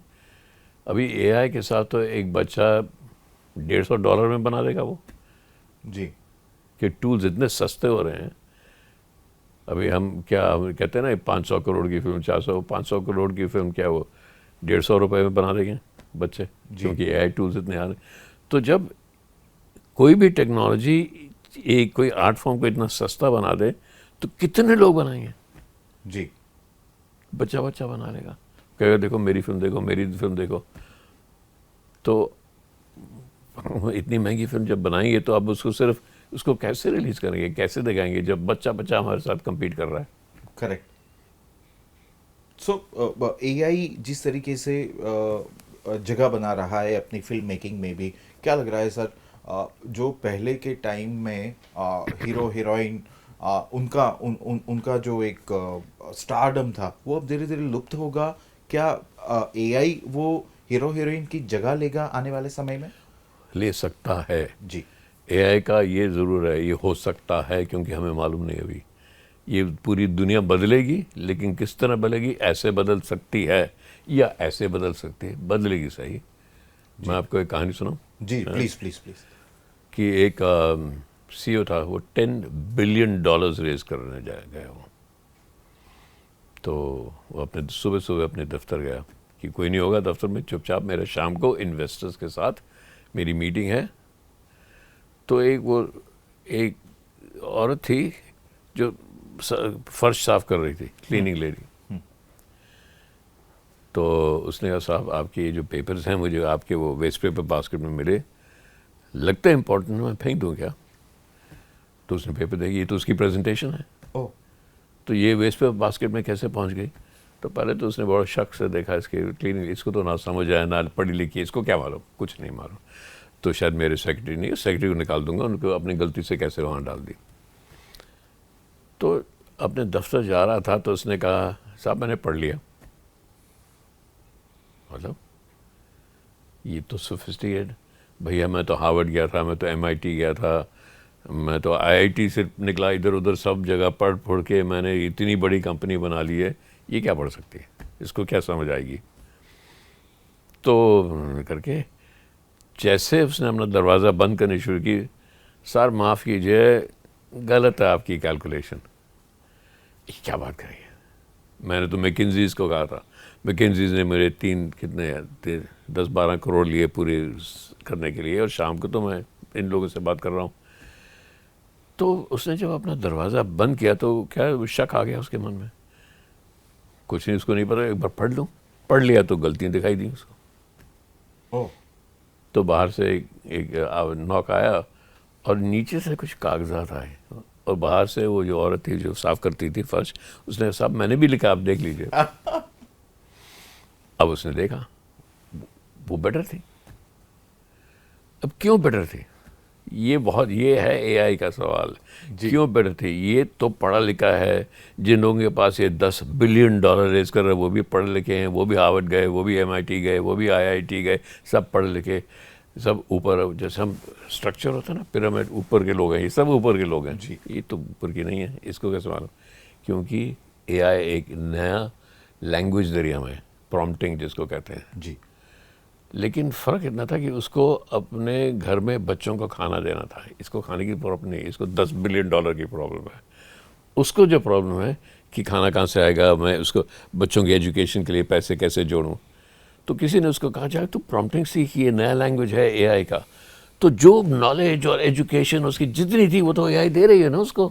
अभी एआई के साथ तो एक बच्चा $150 में बना देगा वो, जी कि टूल्स इतने सस्ते हो रहे हैं। अभी हम कहते हैं ना, 500 करोड़ की फिल्म, 500 करोड़ की फिल्म क्या वो ₹150 में बना देंगे बच्चे, क्योंकि एआई टूल्स इतने आ रहे हैं। तो जब कोई भी टेक्नोलॉजी एक कोई आर्ट फॉर्म को इतना सस्ता बना दे तो कितने लोग बनाएंगे। जी बच्चा बच्चा बना लेगा, कहेगा देखो मेरी फिल्म देखो, मेरी फिल्म देखो। तो इतनी महंगी फिल्म जब बनाएंगे तो अब उसको कैसे रिलीज करेंगे, कैसे दिखाएंगे जब बच्चा बच्चा हमारे साथ compete कर रहा है। करेक्ट। सो एआई जिस तरीके से जगह बना रहा है अपनी फिल्म मेकिंग में भी, क्या लग रहा है सर, जो पहले के टाइम में हीरो हीरोइन उनका जो एक स्टारडम था वो अब धीरे धीरे लुप्त होगा? क्या एआई वो हीरो हीरोइन की जगह लेगा आने वाले समय में? ले सकता है। जी एआई का ये ज़रूर है, ये हो सकता है, क्योंकि हमें मालूम नहीं अभी। ये पूरी दुनिया बदलेगी, लेकिन किस तरह बदलेगी, ऐसे बदल सकती है या ऐसे बदल सकती है, बदलेगी सही। मैं आपको एक कहानी सुनाऊं जी, प्लीज प्लीज प्लीज। कि एक सीईओ था, वो $10 बिलियन रेज करने गया वो। तो वो सुबह सुबह अपने दफ्तर गया कि कोई नहीं होगा दफ्तर में, चुपचाप मेरे शाम को इन्वेस्टर्स के साथ मेरी मीटिंग है। तो एक औरत थी जो फर्श साफ कर रही थी, क्लीनिंग लेडी। तो उसने कहा साहब आपके ये जो पेपर्स हैं मुझे आपके वो वेस्ट पेपर बास्केट में मिले, लगता है इम्पोर्टेंट, मैं फेंक दूँ क्या? तो उसने पेपर देखी, ये तो उसकी प्रेजेंटेशन है, ओह तो ये वेस्ट पेपर बास्केट में कैसे पहुंच गई? तो पहले तो उसने बड़ा शक से देखा इसके क्लीनिंग, इसको तो ना समझ आया, ना पढ़ी लिखी, इसको क्या मालूम, कुछ नहीं मालूम। तो शायद मेरे सेक्रेटरी नहीं है, सेक्रेटरी को निकाल दूंगा, उनको अपनी गलती से कैसे वहाँ डाल दी। तो अपने दफ्तर जा रहा था तो उसने कहा साहब मैंने पढ़ लिया। मतलब ये तो सोफिस्टिकेटेड, भैया मैं तो हार्वर्ड गया था, मैं तो MIT गया था, मैं तो IIT से निकला, इधर उधर सब जगह पढ़ के मैंने इतनी बड़ी कंपनी बना ली है, ये क्या पढ़ सकती है, इसको क्या समझ आएगी? तो करके जैसे उसने अपना दरवाज़ा बंद करनी शुरू की, सर माफ़ कीजिए गलत है आपकी कैलकुलेशन। क्या बात कर रही है? मैंने तो मैकिन्जीज़ को कहा था, मैकिन्जीज़ ने मेरे 10-12 करोड़ लिए पूरे करने के लिए, और शाम को तो मैं इन लोगों से बात कर रहा हूँ। तो उसने जब अपना दरवाज़ा बंद किया तो क्या शक आ गया उसके मन में, कुछ नहीं, उसको नहीं पता, एक बार पढ़ लूँ। पढ़ लिया तो गलतियाँ दिखाई दी उसको। ओह तो बाहर से एक नॉक आया और नीचे से कुछ कागजात आए, और बाहर से वो जो औरत थी जो साफ करती थी फर्श, उसने कहा साहब मैंने भी लिखा, आप देख लीजिए। अब उसने देखा वो बेटर थी। अब क्यों बेटर थी, ये है एआई का सवाल। क्यों बेटर थी? ये तो पढ़ा लिखा है, जिन लोगों के पास ये $10 बिलियन रेज कर रहे हैं वो भी पढ़े लिखे हैं, वो भी हार्वर्ड गए, वो भी MIT गए, वो भी IIT गए, सब पढ़े लिखे, सब ऊपर, जैसे हम स्ट्रक्चर होता है ना पिरामिड, ऊपर के लोग हैं, ये सब ऊपर के लोग हैं जी। ये तो ऊपर की नहीं है, इसको कैसे मालूम? क्योंकि एआई एक नया लैंग्वेज दे रही हमें, प्रॉम्प्टिंग जिसको कहते हैं जी। लेकिन फ़र्क इतना था कि उसको अपने घर में बच्चों को खाना देना था, इसको खाने की प्रॉब्लम नहीं, इसको $10 बिलियन की प्रॉब्लम है। उसको जो प्रॉब्लम है कि खाना कहाँ से आएगा, मैं उसको बच्चों की एजुकेशन के लिए पैसे कैसे जोड़ूं। तो किसी ने उसको कहा जाए तो प्रॉम्प्टिंग सीख, ये नया लैंग्वेज है एआई का, तो जो नॉलेज और एजुकेशन उसकी जितनी थी वो तो एआई दे रही है ना उसको।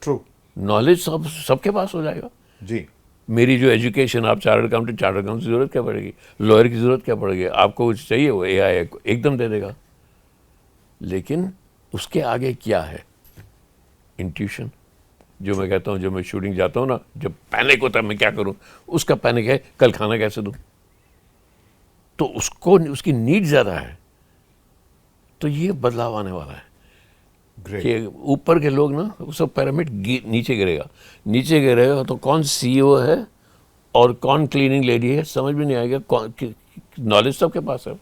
ट्रू। नॉलेज सबके पास हो जाएगा जी। मेरी जो एजुकेशन, आप चार्टर्ड अकाउंटेंट की ज़रूरत क्या पड़ेगी, लॉयर की ज़रूरत क्या पड़ेगी, आपको कुछ चाहिए वो एआई एकदम दे देगा। लेकिन उसके आगे क्या है? इंट्यूशन, जो मैं कहता हूँ, जब मैं शूटिंग जाता हूँ ना, जब पैनिक होता है मैं क्या करूँ, उसका पैनिक है कल खाना कैसे दूँ, तो उसको उसकी नीड ज़्यादा है। तो ये बदलाव आने वाला है ग्रेट। कि ऊपर के लोग ना, वो सब पिरामिड नीचे गिरेगा, नीचे गिरेगा तो कौन सीईओ है और कौन क्लीनिंग लेडी है समझ में नहीं आएगा, कौन नॉलेज सबके पास है।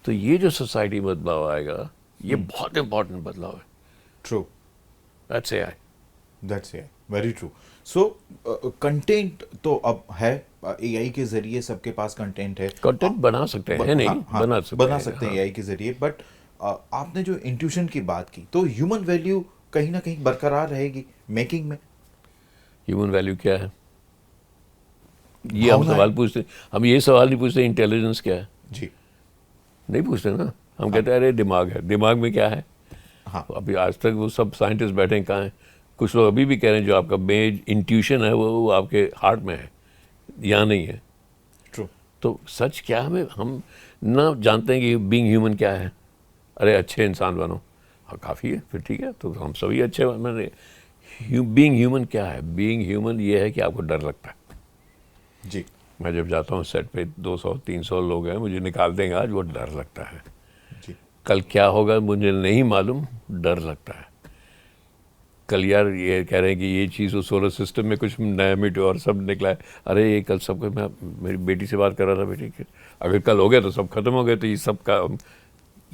तो ये जो सोसाइटी बदलाव आएगा, ये बहुत इंपॉर्टेंट बदलाव है। True. That's AI. That's AI, very true. So content तो अब है, एआई के जरिए सबके पास कंटेंट है। कंटेंट बना सकते हैं, नहीं हाँ, हाँ, बना सकते हैं, एआई के जरिए। बट आपने जो इंट्यूशन की बात की, तो ह्यूमन वैल्यू कहीं ना कहीं बरकरार रहेगी मेकिंग में। ह्यूमन वैल्यू क्या है, ये हम भावनाएं। सवाल पूछते, हम ये सवाल नहीं पूछते इंटेलिजेंस क्या है, जी। नहीं पूछते ना। हम कहते हैं अरे दिमाग है, दिमाग में क्या है। हाँ। अभी आज तक वो सब साइंटिस्ट बैठे हैं, कहाँ हैं? कुछ लोग अभी भी कह रहे हैं जो आपका मेन इंट्यूशन है वो आपके हार्ट में है, यहाँ नहीं है। ट्रू। तो सच क्या हमें, हम ना जानते हैं कि बीइंग ह्यूमन क्या है। अरे अच्छे इंसान बनो, हाँ काफ़ी है, फिर ठीक है, तो हम सभी अच्छे। मैंने बीइंग ह्यूमन क्या है, बीइंग ह्यूमन ये है कि आपको डर लगता है। जी। मैं जब जाता हूँ सेट पे 200-300 लोग हैं, मुझे निकाल देंगे आज, वो डर लगता है। जी। कल क्या होगा मुझे नहीं मालूम, डर लगता है। कल यार ये कह रहे हैं कि ये चीज़ वो सोलर सिस्टम में कुछ नया मीटियोर सब निकला है, अरे ये कल सबको, मैं मेरी बेटी से बात कर रहा था, बेटी के अगर कल हो गया तो सब खत्म हो गए, तो ये सब का,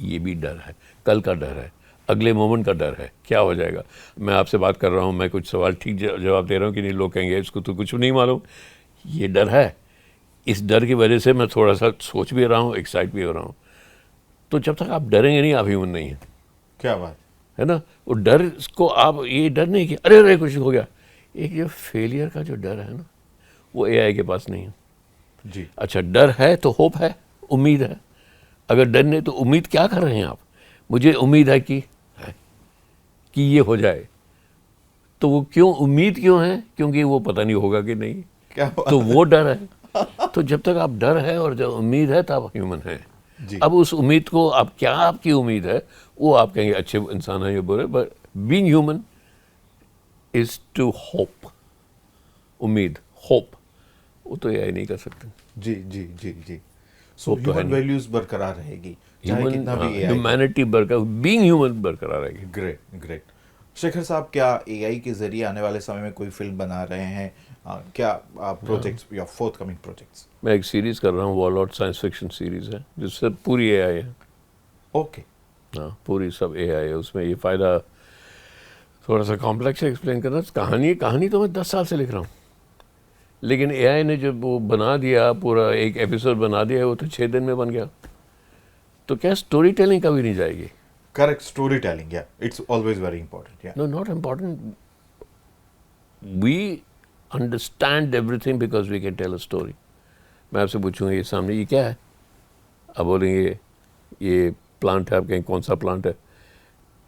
ये भी डर है, कल का डर है, अगले मोमेंट का डर है, क्या हो जाएगा। मैं आपसे बात कर रहा हूँ, मैं कुछ सवाल ठीक जवाब दे रहा हूँ कि नहीं, लोग कहेंगे इसको तो कुछ नहीं मालूम, ये डर है। इस डर की वजह से मैं थोड़ा सा सोच भी रहा हूँ, एक्साइट भी हो रहा हूँ। तो जब तक आप डरेंगे नहीं, आप ह्यूमन नहीं है। क्या बात। है ना। वो डर को आप, ये डर नहीं कि अरे अरे कुछ हो गया, एक जो फेलियर का जो डर है ना, वो एआई के पास नहीं है। जी। अच्छा, डर है तो होप है, उम्मीद है। अगर डर नहीं तो उम्मीद क्या कर रहे हैं आप, मुझे उम्मीद है कि ये हो जाए। तो वो क्यों उम्मीद क्यों है, क्योंकि वो पता नहीं होगा कि नहीं, क्या बात। तो वो डर है। तो जब तक आप डर है और जब उम्मीद है तब आप ह्यूमन है। जी। अब उस उम्मीद को आप, क्या आपकी उम्मीद है, वो आप कहेंगे अच्छे इंसान है ये बुरे, but being human is to hope. उम्मीद, होप, वो तो यही नहीं कर सकते। जी। जी। जी। जी। सो होप तो है ह्यूमन नहीं। वैल्यूज बरकरार रहेगी, चाहे ह्यूमन, कितना भी एआई। ह्यूमैनिटी बरकरार, बीइंग ह्यूमन बरकरार रहेगी। ग्रेट। ग्रेट। शेखर साहब, क्या एआई के जरिए आने वाले समय में कोई फिल्म बना रहे हैं? क्या प्रोजेक्ट्स या फोर्थ कमिंग प्रोजेक्ट्स? मैं एक सीरीज कर रहा हूँ, वॉलआउट साइंस फिक्शन सीरीज है, जिससे पूरी एआई है। ओके। हाँ, पूरी सब एआई है उसमें। ये फ़ायदा थोड़ा सा कॉम्प्लेक्स है एक्सप्लेन करना। कहानी तो मैं 10 साल से लिख रहा हूँ, लेकिन एआई ने जब वो बना दिया, पूरा एक एपिसोड बना दिया, वो तो 6 दिन में बन गया। तो क्या स्टोरी टेलिंग कभी नहीं जाएगी? Correct. Story telling, yeah it's always very important. Yeah no, not important. We understand everything because we can tell a story. मैं आपसे पूछूंगा ये सामने ये क्या है, अब बोलेंगे ये प्लांट है, आप कहें कौन सा प्लांट है,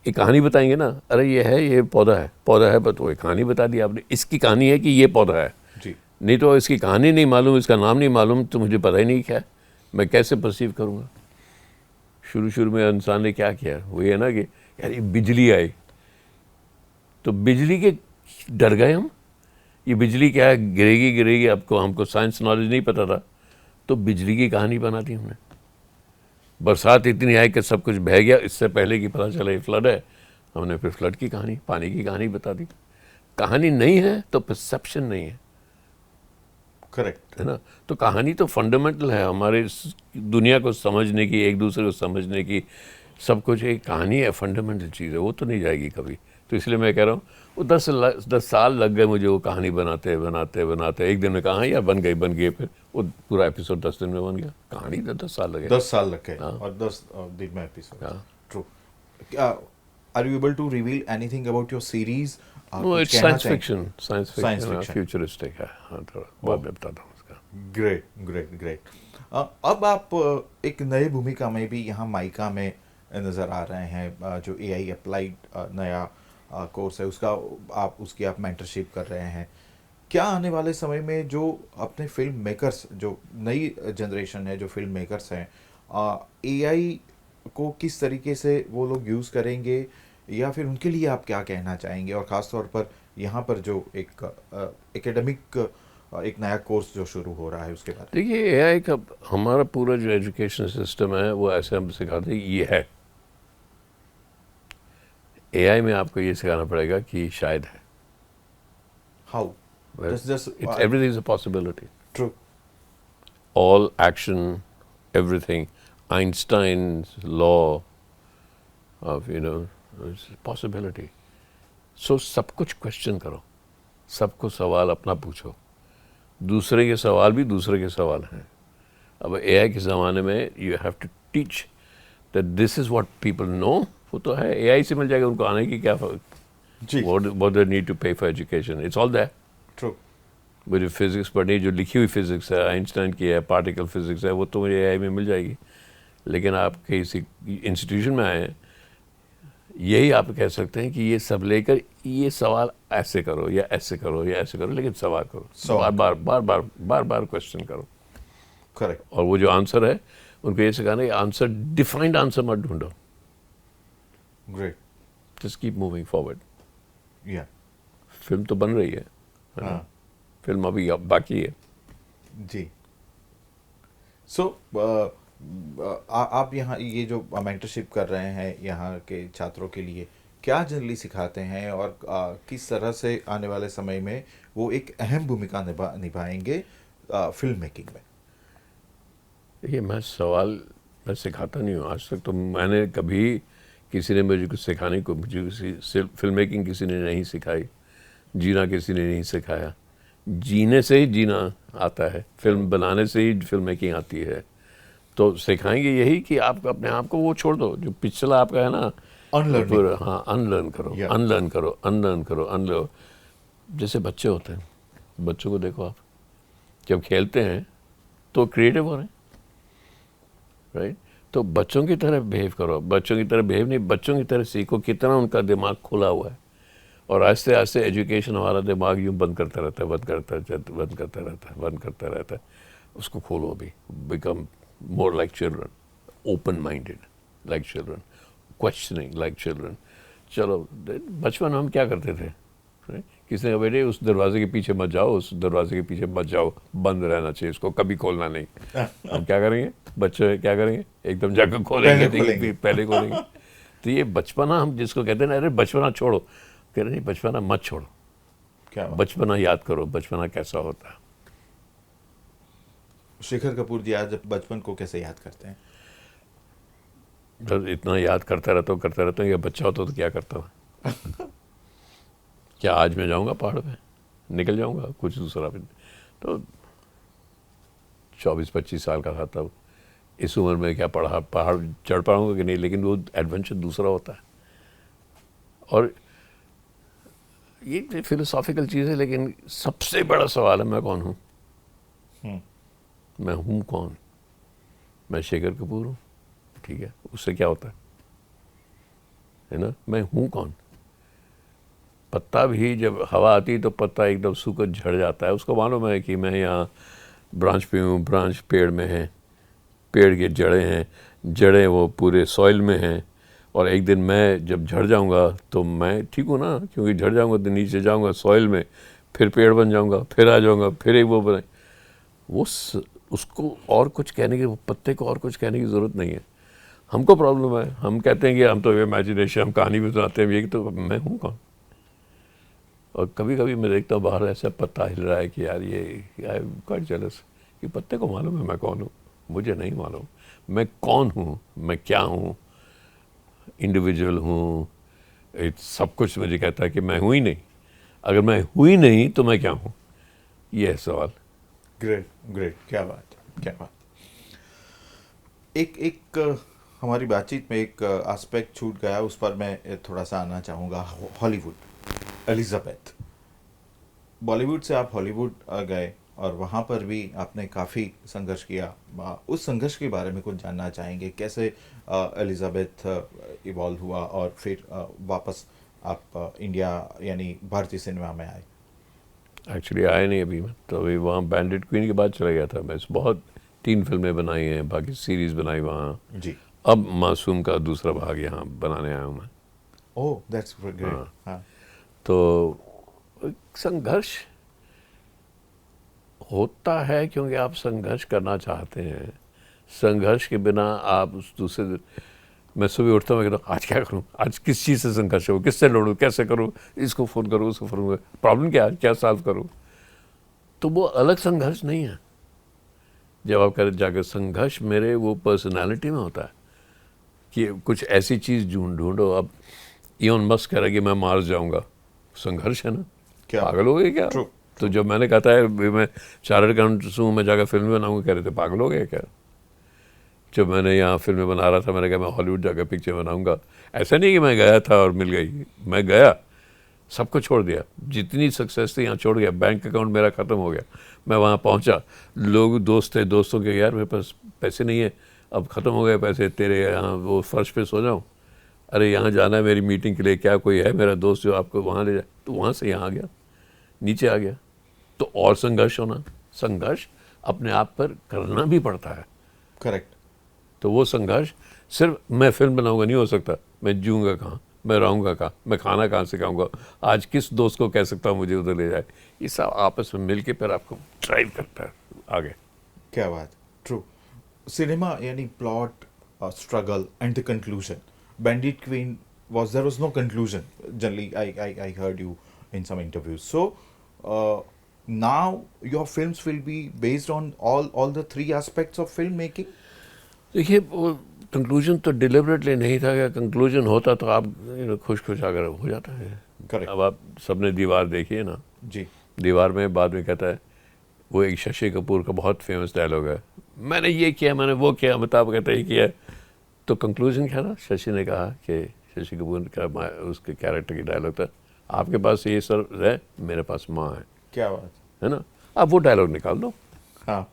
एक कहानी बताएंगे ना, अरे ये है, ये पौधा है, पौधा है, बस वो एक कहानी बता दी आपने, इसकी कहानी है कि ये पौधा है। जी। नहीं तो इसकी कहानी नहीं मालूम, इसका नाम नहीं मालूम, तो मुझे पता ही नहीं क्या है, मैं कैसे परसीव करूँगा। शुरू शुरू में इंसान ने क्या किया, वो ये ना कि यार ये बिजली आई, तो बिजली के डर गए हम, ये बिजली क्या है, गिरेगी गिरेगी। आपको, हमको साइंस नॉलेज नहीं पता था, तो बिजली की कहानी बना दी हमने। बरसात इतनी आई कि सब कुछ बह गया, इससे पहले कि पता चला ये फ्लड है, हमने फिर फ्लड की कहानी, पानी की कहानी बता दी। कहानी नहीं है तो परसेप्शन नहीं है, करेक्ट। है ना। तो कहानी तो फंडामेंटल है हमारे दुनिया को समझने की, एक दूसरे को समझने की, सब कुछ एक कहानी है, फंडामेंटल चीज़ है, वो तो नहीं जाएगी कभी। तो इसलिए मैं कह रहा हूँ, वो 10 साल लग गए मुझे वो कहानी बनाते बनाते बनाते। एक दिन में कहा यार बन गई, फिर वो पूरा एपिसोड 10 दिन में बन गया। कहानी तो 10 साल लगे। 10 साल लग गए, हाँ। और 10 दिन में एपिसोड। हाँ। True. Are you able to reveal anything about your series? No, it's science fiction, science Science fiction, fiction. Futuristic है। हाँ, थोड़ा बाद में बताता हूँ उसका। ग्रेट। ग्रेट। ग्रेट। अब आप एक नई भूमिका में भी यहाँ माइका में नज़र आ रहे हैं। जो एआई अप्लाइड नया कोर्स है, उसका आप मेंटरशिप कर रहे हैं। क्या आने वाले समय में जो अपने फिल्म मेकर्स, जो नई जनरेशन है, जो फिल्म मेकर्स हैं, एआई को किस तरीके से वो लोग यूज़ करेंगे? या फिर उनके लिए आप क्या कहना चाहेंगे, और ख़ास तौर पर यहाँ पर जो एक एकेडमिक एक नया कोर्स जो शुरू हो रहा है उसके बारे देखिए एआई का हमारा पूरा जो एजुकेशन सिस्टम है वो ऐसे हम सिखाते हैं ये है। एआई में आपको ये सिखाना पड़ेगा कि शायद है। How It's everything is a possibility. True All action, everything. Einstein's law of it's a possibility. So सब कुछ क्वेश्चन करो, सबको सवाल अपना पूछो, दूसरे के सवाल भी दूसरे के सवाल हैं। अब एआई के ज़माने में you have to teach that this is what people know. वो तो है, एआई से मिल जाएगा, उनको आने की क्या जी what they need to pay for education, it's all there। True मुझे फिजिक्स पढ़नी, जो लिखी हुई फिजिक्स है, आइंस्टाइन की है, पार्टिकल फिजिक्स है, वो तो मुझे एआई में मिल जाएगी। लेकिन आप किसी इंस्टीट्यूशन में आए हैं, यही आप कह सकते हैं कि ये सब लेकर ये सवाल ऐसे करो या ऐसे करो या ऐसे करो, लेकिन सवाल करो, बार बार क्वेश्चन करो। करेक्ट और वो जो आंसर है उनको ये सिखाना है, आंसर डिफाइंड आंसर मत ढूंढो, great just keep moving forward. या फिल्म तो बन रही है ना? हाँ फिल्म अभी बाकी है। जी। सो आप यहाँ ये जो मेंटरशिप कर रहे हैं यहाँ के छात्रों के लिए क्या जनरली सिखाते हैं, और किस तरह से आने वाले समय में वो एक अहम भूमिका निभाएंगे फिल्म मेकिंग में? देखिए मैं सिखाता नहीं हूँ आज तक, तो मैंने कभी किसी ने मुझे कुछ सिखाने को, मुझे फिल्म मेकिंग किसी ने नहीं सिखाई, जीना किसी ने नहीं सिखाया। जीने से ही जीना आता है, फिल्म बनाने से ही फिल्म मेकिंग आती है। तो सिखाएंगे यही कि आप अपने आप को वो छोड़ दो जो पिछला आपका है ना, अनलर्निंग। हाँ अनलर्न करो, Yeah. अनलर्न करो, अनलर्न करो, अनलर्न। जैसे बच्चे होते हैं, बच्चों को देखो आप, जब खेलते हैं तो क्रिएटिव हो रहे हैं, राइट? तो बच्चों की तरह बिहेव करो, बच्चों की तरह बिहेव नहीं, बच्चों की तरह सीखो, कितना उनका दिमाग खुला हुआ है। और आहिस्ते आहिस्ते एजुकेशन हमारा दिमाग यूँ बंद करता रहता है, बंद करता रहता है। उसको खोलो अभी, become more like children, open minded like children, questioning like children. चलो बचपन में हम क्या करते थे, right? किसी ने कहा बेटे उस दरवाजे के पीछे मत जाओ, उस दरवाजे के पीछे मत जाओ, बंद रहना चाहिए, इसको कभी खोलना नहीं। हम क्या करेंगे, बच्चे क्या करेंगे, एकदम जाकर खोलेंगे, पहले खोलेंगे। तो ये बचपना हम जिसको कहते हैं ना, अरे बचपना छोड़ो, कह रहे नहीं बचपना मत छोड़ो, क्या बात। बचपना याद करो, बचपना कैसा होता है। शेखर कपूर जी आज बचपन को कैसे याद करते हैं? जब इतना याद करता रहता हूँ, या बच्चा होता तो क्या करता हूँ। क्या आज मैं जाऊँगा पहाड़ पे, निकल जाऊँगा कुछ दूसरा भी। तो 24-25 साल का था तब, इस उम्र में क्या पहाड़ चढ़ पाऊँगा कि नहीं, लेकिन वो एडवेंचर दूसरा होता है। और ये फिलोसॉफिकल चीज़ है, लेकिन सबसे बड़ा सवाल है मैं कौन हूँ। मैं हूँ कौन? मैं शेखर कपूर हूँ, ठीक है, उससे क्या होता है ना? मैं हूँ कौन? पत्ता भी जब हवा आती है तो पत्ता एकदम सूखा झड़ जाता है, उसको मालूम है कि मैं यहाँ ब्रांच पे हूँ, ब्रांच पेड़ में है, पेड़ के जड़ें हैं, जड़ें वो पूरे सॉइल में हैं, और एक दिन मैं जब झड़ जाऊँगा तो मैं ठीक हूँ ना, क्योंकि झड़ जाऊँगा तो नीचे जाऊँगा सॉइल में, फिर पेड़ बन जाऊँगा, फिर आ जाऊँगा, फिर एक वो बने। वो उसको और कुछ कहने की, वो पत्ते को और कुछ कहने की ज़रूरत नहीं है। हमको प्रॉब्लम है, हम कहते हैं कि हम तो इमेजिनेशन, हम कहानी भी सुनाते हैं, ये तो मैं हूँ कौन? और कभी कभी मैं देखता हूँ बाहर ऐसा पत्ता हिल रहा है कि यार ये आई एम क्वाइट जेलस कि पत्ते को मालूम है मैं कौन हूँ, मुझे नहीं मालूम मैं कौन हूँ, मैं क्या हूँ, इंडिविजुअल हूँ, सब कुछ मुझे कहता है कि मैं हूँ ही नहीं। अगर मैं हूँ ही नहीं तो मैं क्या हूँ? ये है सवाल। ग्रेट ग्रेट, क्या बात, क्या बात। एक हमारी बातचीत में एक एस्पेक्ट छूट गया, उस पर मैं थोड़ा सा आना चाहूँगा। Hollywood, Elizabeth. बॉलीवुड से आप हॉलीवुड गए और वहाँ पर भी आपने काफ़ी संघर्ष किया। उस संघर्ष के बारे में कुछ जानना चाहेंगे, कैसे एलिजाबेथ इवॉल्व हुआ और फिर वापस आप इंडिया यानी भारतीय सिनेमा में आए? एक्चुअली आया नहीं अभी मैं, तो अभी वहाँ बैंडेड क्वीन के बाद चला गया था मैं। बहुत 3 फिल्में बनाई हैं, बाकी सीरीज़ बनाई वहाँ। जी। अब मासूम का दूसरा भाग यहाँ बनाने आया हूँ मैं। Oh that's great. हाँ तो संघर्ष होता है क्योंकि आप संघर्ष करना चाहते हैं। संघर्ष के बिना आप उस दूसरे दिन, मैं सुबह उठता हूँ, कहता हूँ आज क्या करूँ, आज किस चीज़ से संघर्ष हो, किससे लड़ूँ, कैसे करूँ, इसको फ़ोन करूँ, उसको फ़ोन करूँ, प्रॉब्लम क्या है, क्या सॉल्व करूँ। तो वो अलग संघर्ष नहीं है। जब आप करें जाकर संघर्ष मेरे वो पर्सनालिटी में होता है कि कुछ ऐसी चीज़ ढूंढो। अब इलोन मस्क कह रहा है कि मैं मार्स जाऊँगा, संघर्ष है ना, क्या पागल हो गए क्या। ट्रू। तो जब मैंने कहा था मैं चार्टर्ड अकाउंटेंट हूँ, मैं जाकर फिल्म बनाऊंगा, कह रहे थे पागल हो गए क्या। जब मैंने यहाँ फिल्में बना रहा था, मैंने कहा मैं हॉलीवुड जाकर पिक्चर बनाऊंगा। ऐसा नहीं कि मैं गया था और मिल गई, मैं गया, सबको छोड़ दिया, जितनी सक्सेस थी यहाँ छोड़ गया, बैंक अकाउंट मेरा ख़त्म हो गया। मैं वहाँ पहुँचा, लोग दोस्त थे, दोस्तों के यार मेरे पास पैसे नहीं है, अब ख़त्म हो गए पैसे, तेरे यहाँ वो फर्श पे सो जाऊँ, अरे यहाँ जाना है मेरी मीटिंग के लिए, क्या कोई है मेरा दोस्त जो आपको वहाँ ले जाए। तो वहाँ से यहाँ आ गया, नीचे आ गया। तो और संघर्ष होना, संघर्ष अपने आप पर करना भी पड़ता है। करेक्ट। तो वो संघर्ष सिर्फ मैं फिल्म बनाऊंगा नहीं हो सकता। मैं जीऊँगा कहाँ, मैं रहूँगा कहाँ, मैं खाना कहाँ से खाऊँगा, आज किस दोस्त को कह सकता हूँ मुझे उधर ले जाए। ये सब आपस में मिल के फिर आपको ड्राइव करता है आगे। क्या बात। ट्रू। सिनेमा यानी plot, struggle and the conclusion. Bandit queen there was no conclusion. Generally, I heard you in some interviews. So now your films will be based on all the three aspects of filmmaking. देखिए वो conclusion तो deliberately नहीं था, कि conclusion होता तो आप खुश खुश अगर हो जाता है। Correct. अब आप सबने दीवार देखी है ना, जी। दीवार में बाद में कहता है, वो एक शशि कपूर का बहुत फेमस डायलॉग है, मैंने ये किया, मैंने वो किया, अमिताभ कहता है ये किया। तो कंक्लूजन क्या था, शशि ने कहा कि शशि कपूर का उसके कैरेक्टर की डायलॉग था, आपके पास ये सर है, मेरे पास माँ है। क्या बात है ना, आप वो डायलॉग निकाल दो, हाँ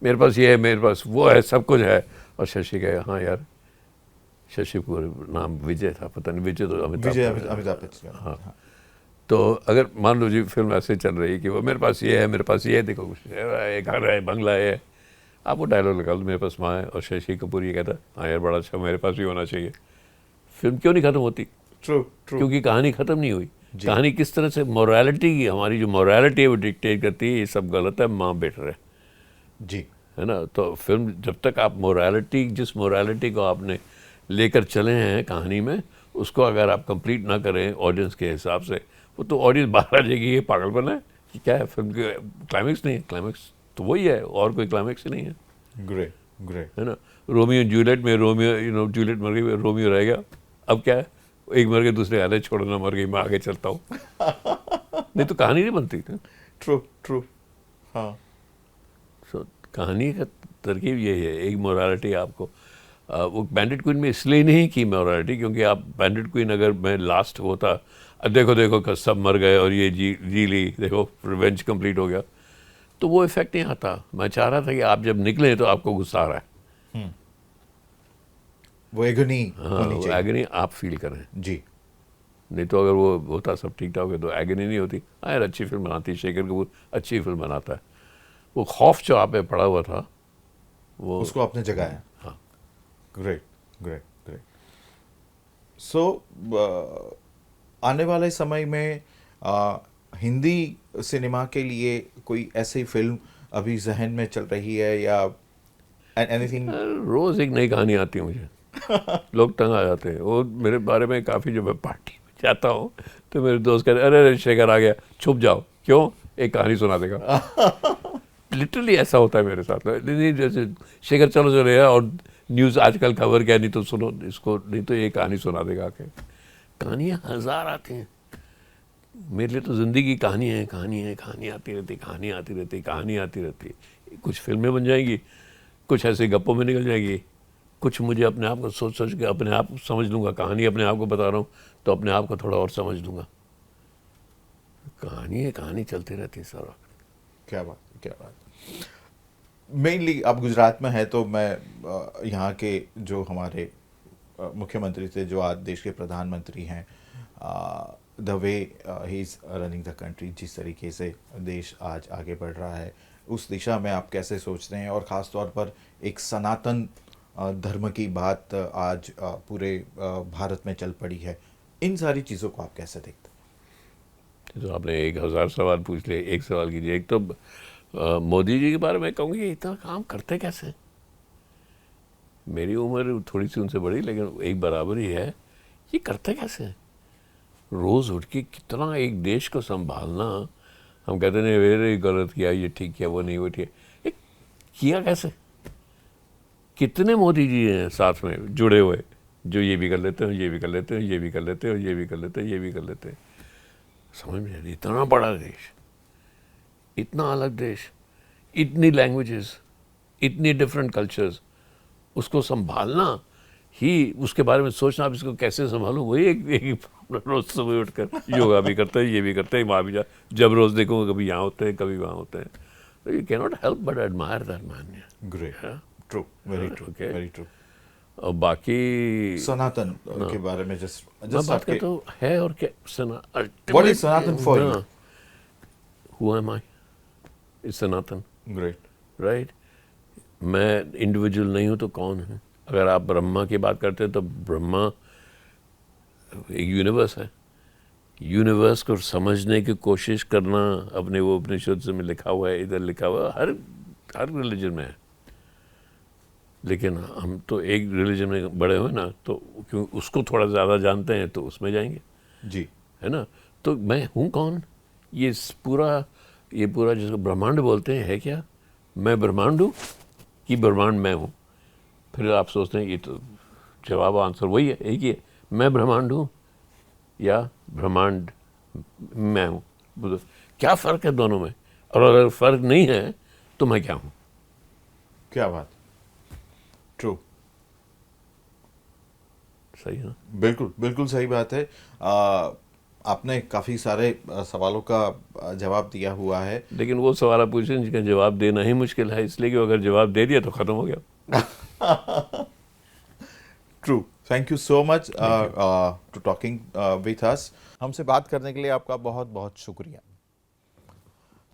मेरे पास ये है, मेरे पास वो है, सब कुछ है। और शशि कहेगा हाँ यार, शशि कपूर नाम विजय था, पता नहीं विजय तो अमिताभ बच्चन। हाँ। तो अगर मान लो जी फिल्म ऐसे चल रही है कि वो मेरे पास ये है, मेरे पास ये है, देखो कुछ है, घर है, बंगला है, आप वो डायलॉग निकाल दो, मेरे पास माँ है। और शशि कपूर ये कहता हाँ यार बड़ा अच्छा, मेरे पास भी होना चाहिए। फिल्म क्यों नहीं खत्म होती, ट्रू ट्रू। क्योंकि कहानी खत्म नहीं हुई। कहानी किस तरह से मोरालिटी की, हमारी जो मोरालिटी है वो डिक्टेट करती है ये सब गलत है, माँ बेटर है। जी। है ना, तो फिल्म जब तक आप मोरालिटी, जिस मोरालिटी को आपने लेकर चले हैं कहानी में, उसको अगर आप कंप्लीट ना करें ऑडियंस के हिसाब से, वो तो ऑडियंस बाहर आ जाएगी, ये पागलपन है कि क्या है, फिल्म के क्लाइमेक्स नहीं है, क्लाइमेक्स तो वही है और कोई क्लाइमेक्स ही नहीं है। Great great. है ना, रोमियो जूलियट में रोमियो जूलियट मर गई, रोमियो रह गया, अब क्या है, एक मर गए, दूसरे आधे छोड़ना मर गई, मैं आगे चलता हूँ। नहीं तो कहानी नहीं बनती थी। True true. हाँ सो कहानी का तरकीब यही है, एक मोरालिटी आपको वो बैंडिट क्वीन में इसलिए नहीं की मोरालिटी, क्योंकि आप बैंडिट क्वीन अगर मैं लास्ट होता, देखो देखो सब मर गए और ये जी ली, देखो रिवेंज कंप्लीट हो गया, तो वो इफेक्ट नहीं आता। मैं चाह रहा था कि आप जब निकले तो आपको गुस्सा आ रहा है, वो एगनी हाँ, वो एगनी आप फील करें। जी। नहीं तो अगर वो होता सब ठीक ठाक हो तो एगनी नहीं होती। हाँ यार अच्छी फिल्म बनाती है, शेखर कपूर अच्छी फिल्म बनाता है, वो खौफ जो आप पे पड़ा हुआ था वो उसको आपने जगाया। हाँ। Great great great. सो आने वाले समय में हिंदी सिनेमा के लिए कोई ऐसी फिल्म अभी जहन में चल रही है या एनीथिंग? रोज एक नई कहानी आती है मुझे। लोग तंग आ जाते हैं, वो मेरे बारे में काफ़ी, जब मैं पार्टी में जाता हूँ तो मेरे दोस्त कहते अरे अरे शेखर आ गया, छुप जाओ, क्यों, एक कहानी सुना देगा। लिटरली ऐसा होता है मेरे साथ। नहीं जैसे शेखर चलो चलो यार, और न्यूज़ आजकल खबर क्या, नहीं तो सुनो इसको, नहीं तो ये कहानी सुना देगा आके। कहानियाँ हज़ार आती हैं मेरे लिए, तो ज़िंदगी कहानी है, कहानी है, कहानी आती रहती, कहानी आती रहती, कहानी आती रहती। कुछ फिल्में बन जाएंगी, कुछ ऐसे गप्पों में निकल जाएगी, कुछ मुझे अपने आप को सोच सोच के अपने आप समझ लूँगा, कहानी अपने आप को बता रहा हूँ तो अपने आप को थोड़ा और समझ लूँगा। कहानी है, कहानी चलती रहती है सर वक्त। क्या बात क्या बात। मेनली आप गुजरात में है तो मैं यहाँ के जो हमारे मुख्यमंत्री थे, जो आज देश के प्रधानमंत्री हैं, the way he is running the country, जिस तरीके से देश आज आगे बढ़ रहा है, उस दिशा में आप कैसे सोचते हैं? और ख़ास तौर पर एक सनातन धर्म की बात आज पूरे भारत में चल पड़ी है, इन सारी चीज़ों को आप कैसे देखते हैं? तो आपने 1000 सवाल पूछ लिए, एक सवाल कीजिए। एक तो मोदी जी के बारे में कहूँगी, इतना काम करते कैसे? मेरी उम्र थोड़ी सी उनसे बड़ी, लेकिन एक बराबर ही है। ये करते कैसे? रोज़ उठ के कितना एक देश को संभालना। हम कहते नहीं ये गलत किया, ये ठीक किया, वो नहीं, वो ठीक। ये किया कैसे? कितने मोदी जी हैं साथ में जुड़े हुए, जो ये भी कर लेते हैं, ये भी कर लेते हैं, ये भी कर लेते हैं, ये भी कर लेते हैं, ये भी कर लेते हैं। समझ में नहीं आता। इतना बड़ा देश, इतना अलग देश, इतनी लैंग्वेजेस, इतनी डिफरेंट कल्चर्स, उसको संभालना ही, उसके बारे में सोचना आप इसको कैसे संभालूं, वही एक रोज सुबह उठकर योगा भी करते हैं, ये भी करते हैं, वहाँ भी जब रोज देखो कभी यहाँ होते हैं, कभी वहाँ होते हैं। तो you can not help but admire that man. Great, true, very true, very true. और बाकी सनातन के बारे में मैं जस्ट बात करता हूँ है और क्या What is Sanatan for you? Who am I? It's Sanatan, great, right? मैं इंडिविजुअल नहीं हूँ तो कौन है? अगर आप ब्रह्मा की बात करते हैं तो ब्रह्मा एक यूनिवर्स है। यूनिवर्स को समझने की कोशिश करना, अपने वो उपनिषद में लिखा हुआ है, इधर लिखा हुआ है, हर रिलीजन में है। लेकिन हम तो एक रिलीजन में बड़े हुए ना, तो क्यों उसको थोड़ा ज़्यादा जानते हैं तो उसमें जाएंगे जी, है ना। तो मैं हूँ कौन? ये पूरा जिसको ब्रह्मांड बोलते हैं है क्या? मैं ब्रह्मांड हूँ कि ब्रह्मांड मैं हूँ? फिर आप सोचते हैं ये तो जवाब आंसर वही है, एक ही है, मैं ब्रह्मांड हूँ या ब्रह्मांड मैं हूँ। क्या फ़र्क है दोनों में? और अगर फ़र्क नहीं है तो मैं क्या हूँ? क्या बात, ट्रू, सही है ना? बिल्कुल बिल्कुल सही बात है। आपने काफ़ी सारे सवालों का जवाब दिया हुआ है। लेकिन वो सवाल आप पूछें जिसका जवाब देना ही मुश्किल है, इसलिए कि अगर जवाब दे दिया तो ख़त्म हो गया। True, thank you so much to talking with us. हमसे बात करने के लिए आपका बहुत बहुत शुक्रिया।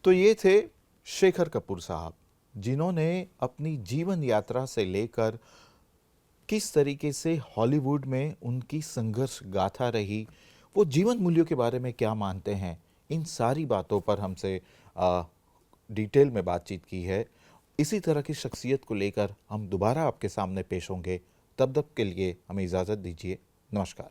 तो ये थे शेखर कपूर साहब, जिन्होंने अपनी जीवन यात्रा से लेकर किस तरीके से हॉलीवुड में उनकी संघर्ष गाथा रही, वो जीवन मूल्यों के बारे में क्या मानते हैं, इन सारी बातों पर हमसे डिटेल में बातचीत की है। इसी तरह की शख्सियत को लेकर हम दोबारा आपके सामने पेश होंगे। तब तक के लिए हमें इजाज़त दीजिए। नमस्कार।